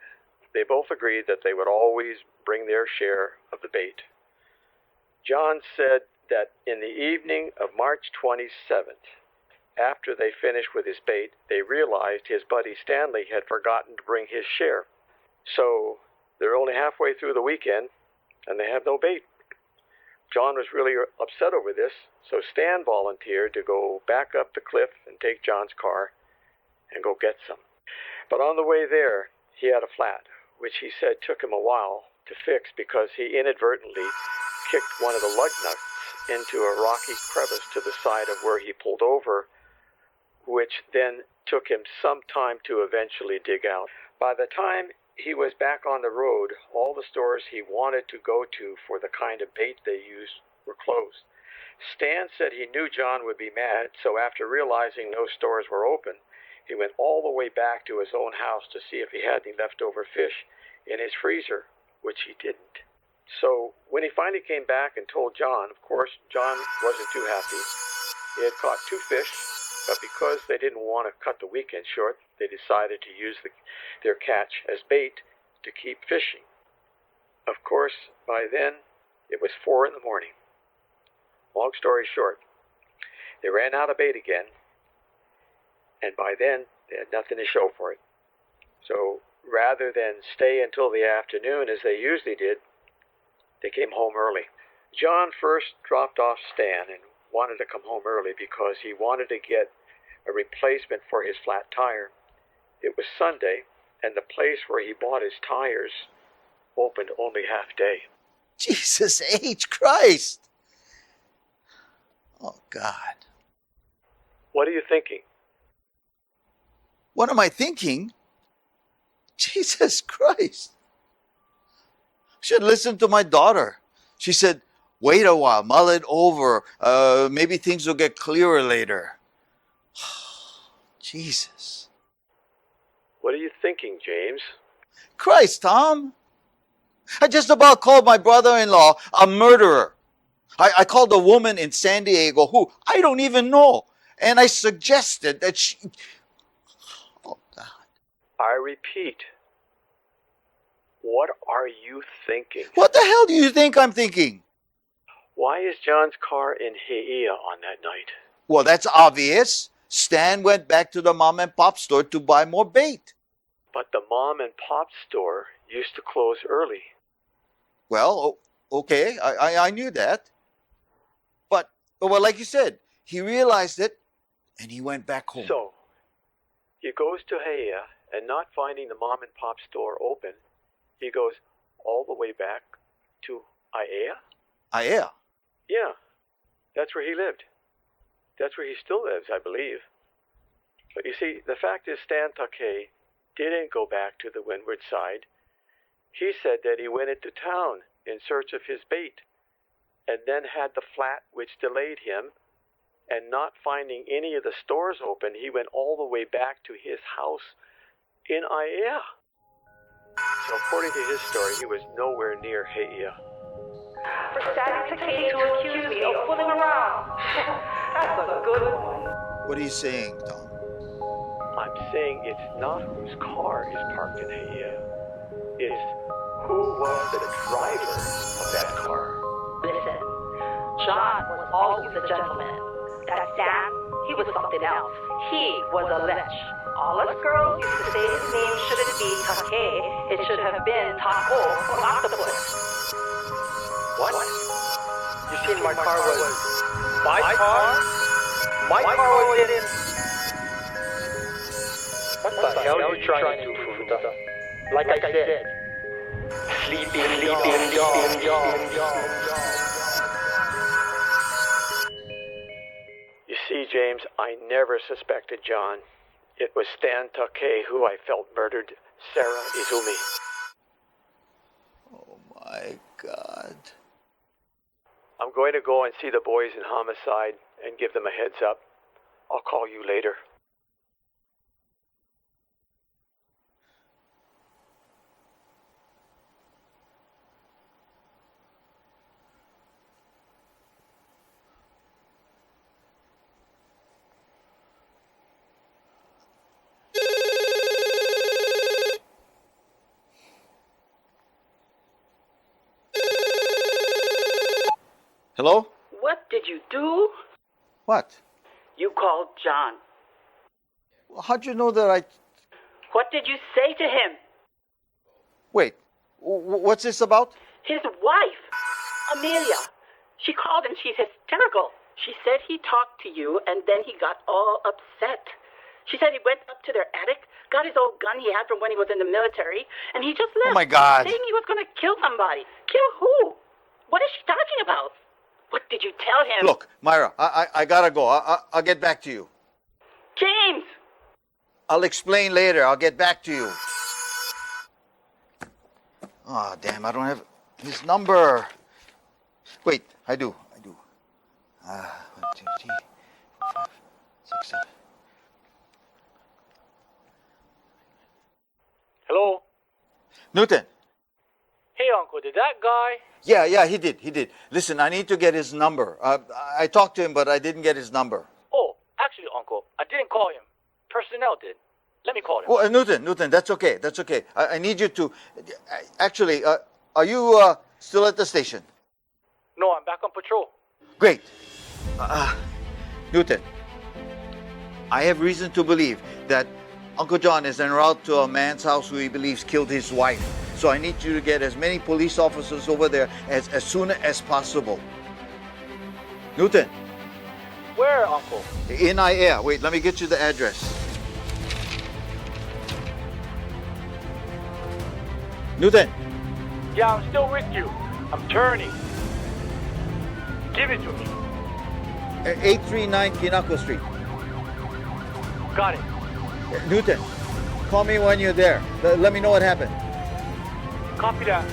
they both agreed that they would always bring their share of the bait. John said that in the evening of March 27th, after they finished with his bait, they realized his buddy Stanley had forgotten to bring his share. So they're only halfway through the weekend, and they have no bait. John was really upset over this, so Stan volunteered to go back up the cliff and take John's car and go get some. But on the way there, he had a flat, which he said took him a while to fix because he inadvertently kicked one of the lug nuts into a rocky crevice to the side of where he pulled over, which then took him some time to eventually dig out. By the time he was back on the road, all the stores he wanted to go to for the kind of bait they used were closed. Stan said he knew John would be mad, so after realizing no stores were open, he went all the way back to his own house to see if he had any leftover fish in his freezer, which he didn't. So when he finally came back and told John, of course, John wasn't too happy. He had caught 2 fish, but because they didn't want to cut the weekend short, they decided to use their catch as bait to keep fishing. Of course, by then, it was 4 in the morning. Long story short, they ran out of bait again, and by then, they had nothing to show for it. So rather than stay until the afternoon as they usually did, they came home early. John first dropped off Stan and wanted to come home early because he wanted to get a replacement for his flat tire. It was Sunday, and the place where he bought his tires opened only half day. Jesus H. Christ! Oh, God. What are you thinking? What am I thinking? Jesus Christ. Should listen to my daughter. She said, wait a while, mull it over. Maybe things will get clearer later. Jesus. What are you thinking, James? Christ, Tom. I just about called my brother-in-law a murderer. I called a woman in San Diego who I don't even know. And I suggested that she... Oh, God. I repeat, what are you thinking? What the hell do you think I'm thinking? Why is John's car in Heia on that night? Well, that's obvious. Stan went back to the mom and pop store to buy more bait. But the mom and pop store used to close early. Well, okay, I knew that. But, well, like you said, he realized it and he went back home. So, he goes to Heia and not finding the mom and pop store open, he goes all the way back to Aina? Aina? Yeah, that's where he lived. That's where he still lives, I believe. But you see, the fact is Stan Takei didn't go back to the windward side. He said that he went into town in search of his bait, and then had the flat which delayed him, and not finding any of the stores open, he went all the way back to his house in Aina. So according to his story, he was nowhere near Heia. For Stan Takei to accuse me of fooling around. That's a good one. What are you saying, Tom? I'm saying it's not whose car is parked in Heia. It's who was the driver of that car. Listen, John was always a gentleman. That Stan, he was something else. He was a lech. All us girls used to say his name shouldn't be Takei. It should have been Taco or Octopus. What? You seen my car was my car? My car was in. What the hell are you trying to do, Furuta? Like I said, sleeping dog. You see, James, I never suspected John. It was Stan Takei who I felt murdered Sarah Izumi. Oh my God. I'm going to go and see the boys in homicide and give them a heads up. I'll call you later. Hello? What did you do? What? You called John. How'd you know that I... What did you say to him? Wait, what's this about? His wife, Amelia. She called and she's hysterical. She said he talked to you and then he got all upset. She said he went up to their attic, got his old gun he had from when he was in the military, and he just left. Oh my God. Saying he was going to kill somebody. Kill who? What is she talking about? What did you tell him? Look, Myra, I gotta go. I'll get back to you. James! I'll explain later. I'll get back to you. Oh, damn, I don't have his number. Wait, I do. 1, 2, 3, 4, 5, 6, 7. Hello? Newton. Hey, Uncle, did that guy... Yeah, he did. Listen, I need to get his number. I talked to him, but I didn't get his number. Oh, actually, Uncle, I didn't call him. Personnel did. Let me call him. Oh, Newton, that's okay. I need you to... Actually, are you still at the station? No, I'm back on patrol. Great. Newton, I have reason to believe that Uncle John is en route to a man's house who he believes killed his wife. So I need you to get as many police officers over there as soon as possible. Newton. Where, Uncle? In Aina. Wait, let me get you the address. Newton. Yeah, I'm still with you. I'm turning. Give it to me. 839 Kinako Street. Got it. Newton, call me when you're there. Let me know what happened. Copy that.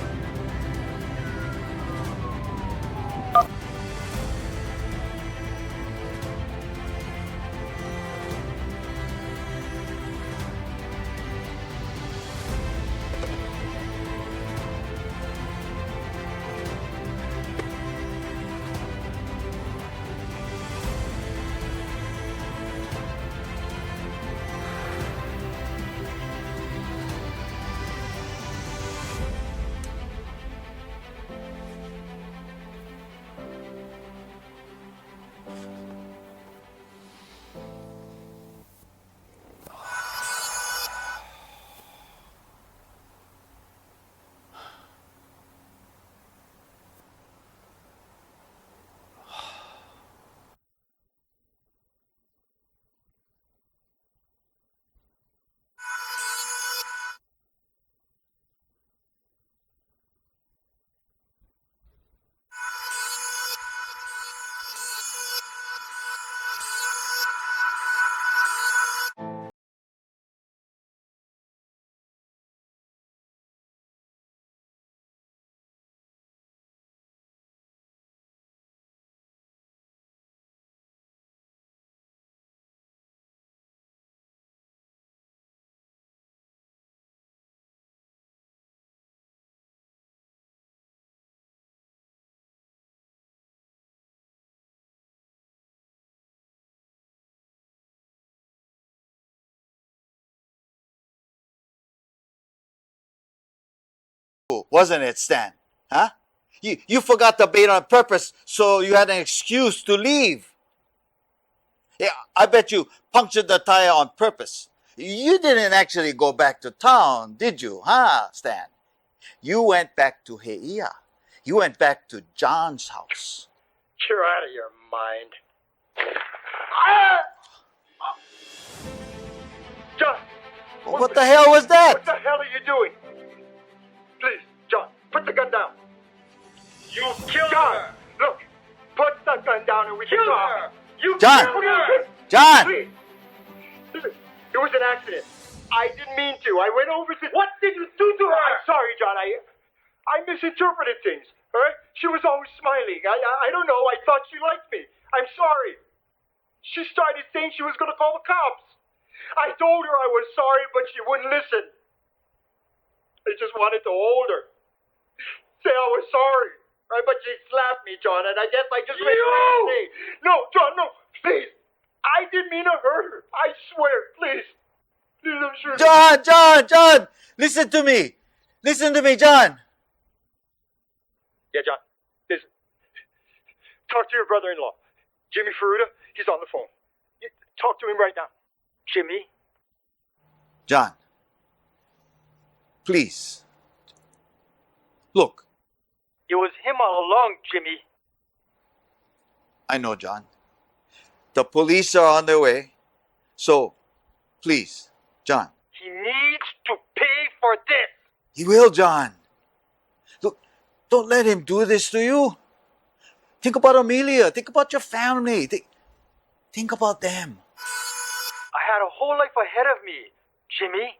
wasn't it, Stan? Huh? You forgot the bait on purpose, so you had an excuse to leave. Yeah, I bet you punctured the tire on purpose. You didn't actually go back to town, did you, huh, Stan? You went back to Heia. You went back to John's house. You're out of your mind. John! What the hell was that? What the hell are you doing? Please, John, put the gun down. You killed her! Look, put the gun down and we can talk. You John! killed her! John! Please! Listen, it was an accident. I didn't mean to. I went over to... What did you do to her? I'm sorry, John. I misinterpreted things. All right? She was always smiling. I don't know. I thought she liked me. I'm sorry. She started saying she was going to call the cops. I told her I was sorry, but she wouldn't listen. I just wanted to hold her. Say I was sorry. Right? But she slapped me, John, and I guess I just made a mistake. No, John, no. Please. I didn't mean to hurt her. I swear. Please. Please, I'm sure. John! Listen to me. Listen to me, John. Yeah, John. Listen. Talk to your brother-in-law. Jimmy Furuta. He's on the phone. Talk to him right now. Jimmy? John. Please. Look. It was him all along, Jimmy. I know, John. The police are on their way. So, please, John. He needs to pay for this. He will, John. Look, don't let him do this to you. Think about Amelia. Think about your family. Think about them. I had a whole life ahead of me, Jimmy.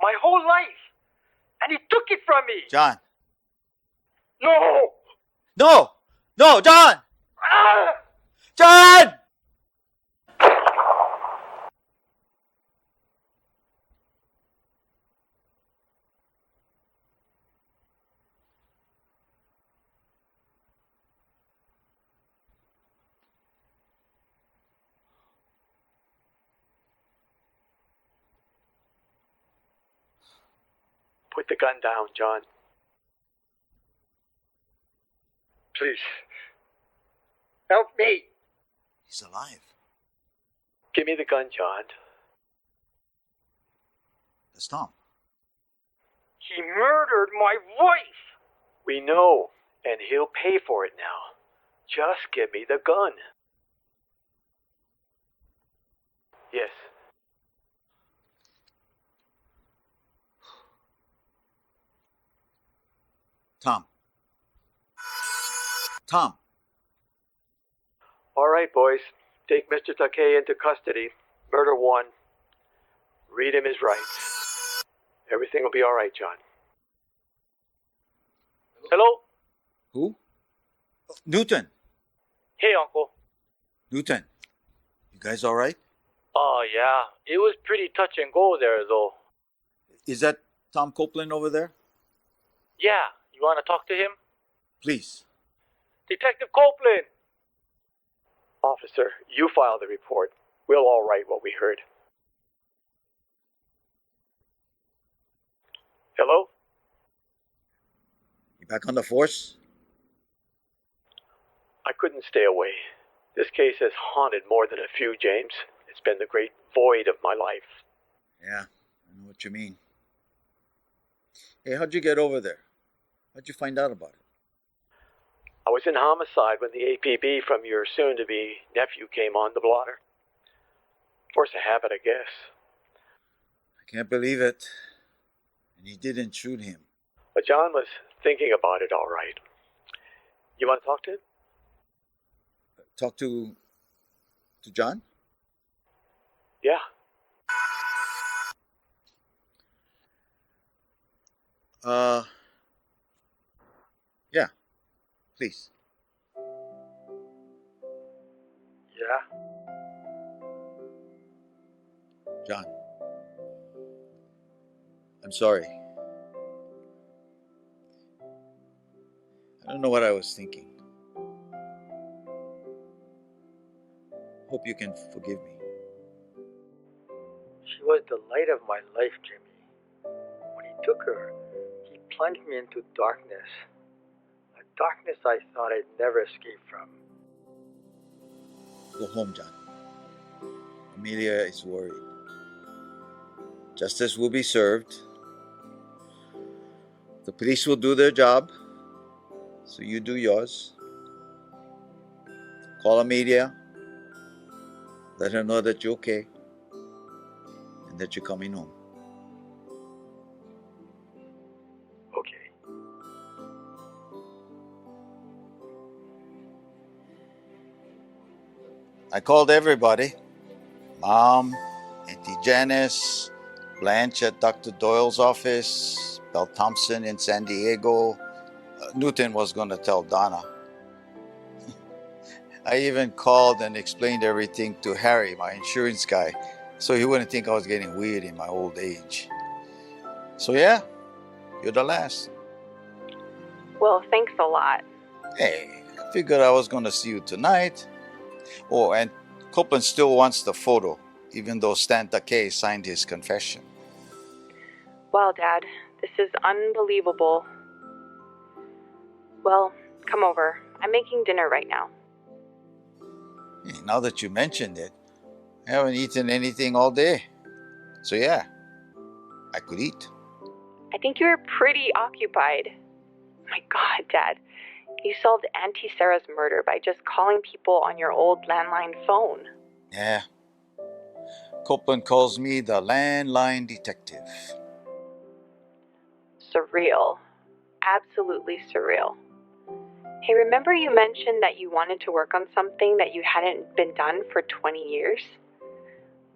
My whole life. And he took it from me. John. No! No, John! Ah! John! Put the gun down, John. Please. Help me. He's alive. Give me the gun, John. That's Tom. He murdered my wife. We know, and he'll pay for it now. Just give me the gun. Yes. Tom. All right, boys. Take Mr. Takei into custody. Murder one. Read him his rights. Everything will be all right, John. Hello? Who? Newton. Hey, Uncle. Newton. You guys all right? Oh, yeah. It was pretty touch and go there, though. Is that Tom Copeland over there? Yeah. You want to talk to him? Please. Detective Copeland! Officer, you file the report. We'll all write what we heard. Hello? You back on the force? I couldn't stay away. This case has haunted more than a few, James. It's been the great void of my life. Yeah, I know what you mean. Hey, how'd you get over there? How'd you find out about it? I was in homicide when the APB from your soon-to-be nephew came on the blotter. Force of habit, I guess. I can't believe it. And you didn't shoot him. But John was thinking about it all right. You want to talk to him? Talk to John? Yeah. Yeah. Please. Yeah? John. I'm sorry. I don't know what I was thinking. Hope you can forgive me. She was the light of my life, Jimmy. When he took her, he plunged me into darkness. A darkness I thought I'd never escape from. Go home, John. Amelia is worried. Justice will be served. The police will do their job. So you do yours. Call Amelia. Let her know that you're okay. And that you're coming home. Okay. I called everybody. Mom, Auntie Janice, Blanch at Dr. Doyle's office, Belle Thompson in San Diego. Newton was going to tell Donna. I even called and explained everything to Harry, my insurance guy, so he wouldn't think I was getting weird in my old age. So yeah, you're the last. Well, thanks a lot. Hey, I figured I was going to see you tonight. Oh, and Copeland still wants the photo, even though Stan Takei signed his confession. Well, Dad, this is unbelievable. Well, come over. I'm making dinner right now. Hey, now that you mentioned it, I haven't eaten anything all day. So yeah, I could eat. I think you're pretty occupied. My God, Dad. You solved Auntie Sarah's murder by just calling people on your old landline phone. Yeah. Copeland calls me the landline detective. Surreal. Absolutely surreal. Hey, remember you mentioned that you wanted to work on something that you hadn't been done for 20 years?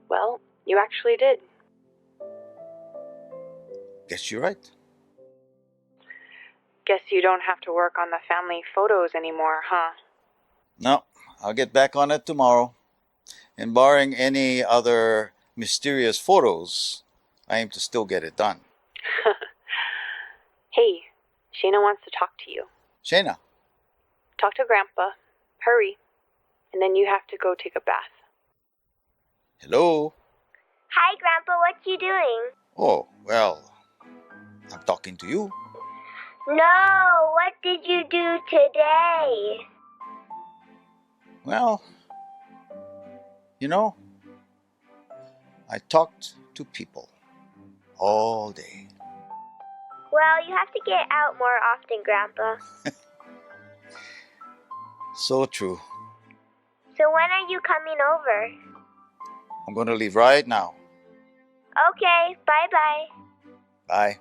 Well, you actually did. Guess you're right. Guess you don't have to work on the family photos anymore, huh? No, I'll get back on it tomorrow. And barring any other mysterious photos, I aim to still get it done. Hey, Shayna wants to talk to you. Shayna? Talk to Grandpa. Hurry. And then you have to go take a bath. Hello? Hi, Grandpa. What you doing? Oh, well, I'm talking to you. No, what did you do today? Well, you know, I talked to people all day. Well, you have to get out more often, Grandpa. So true. So when are you coming over? I'm going to leave right now. Okay, bye-bye. Bye.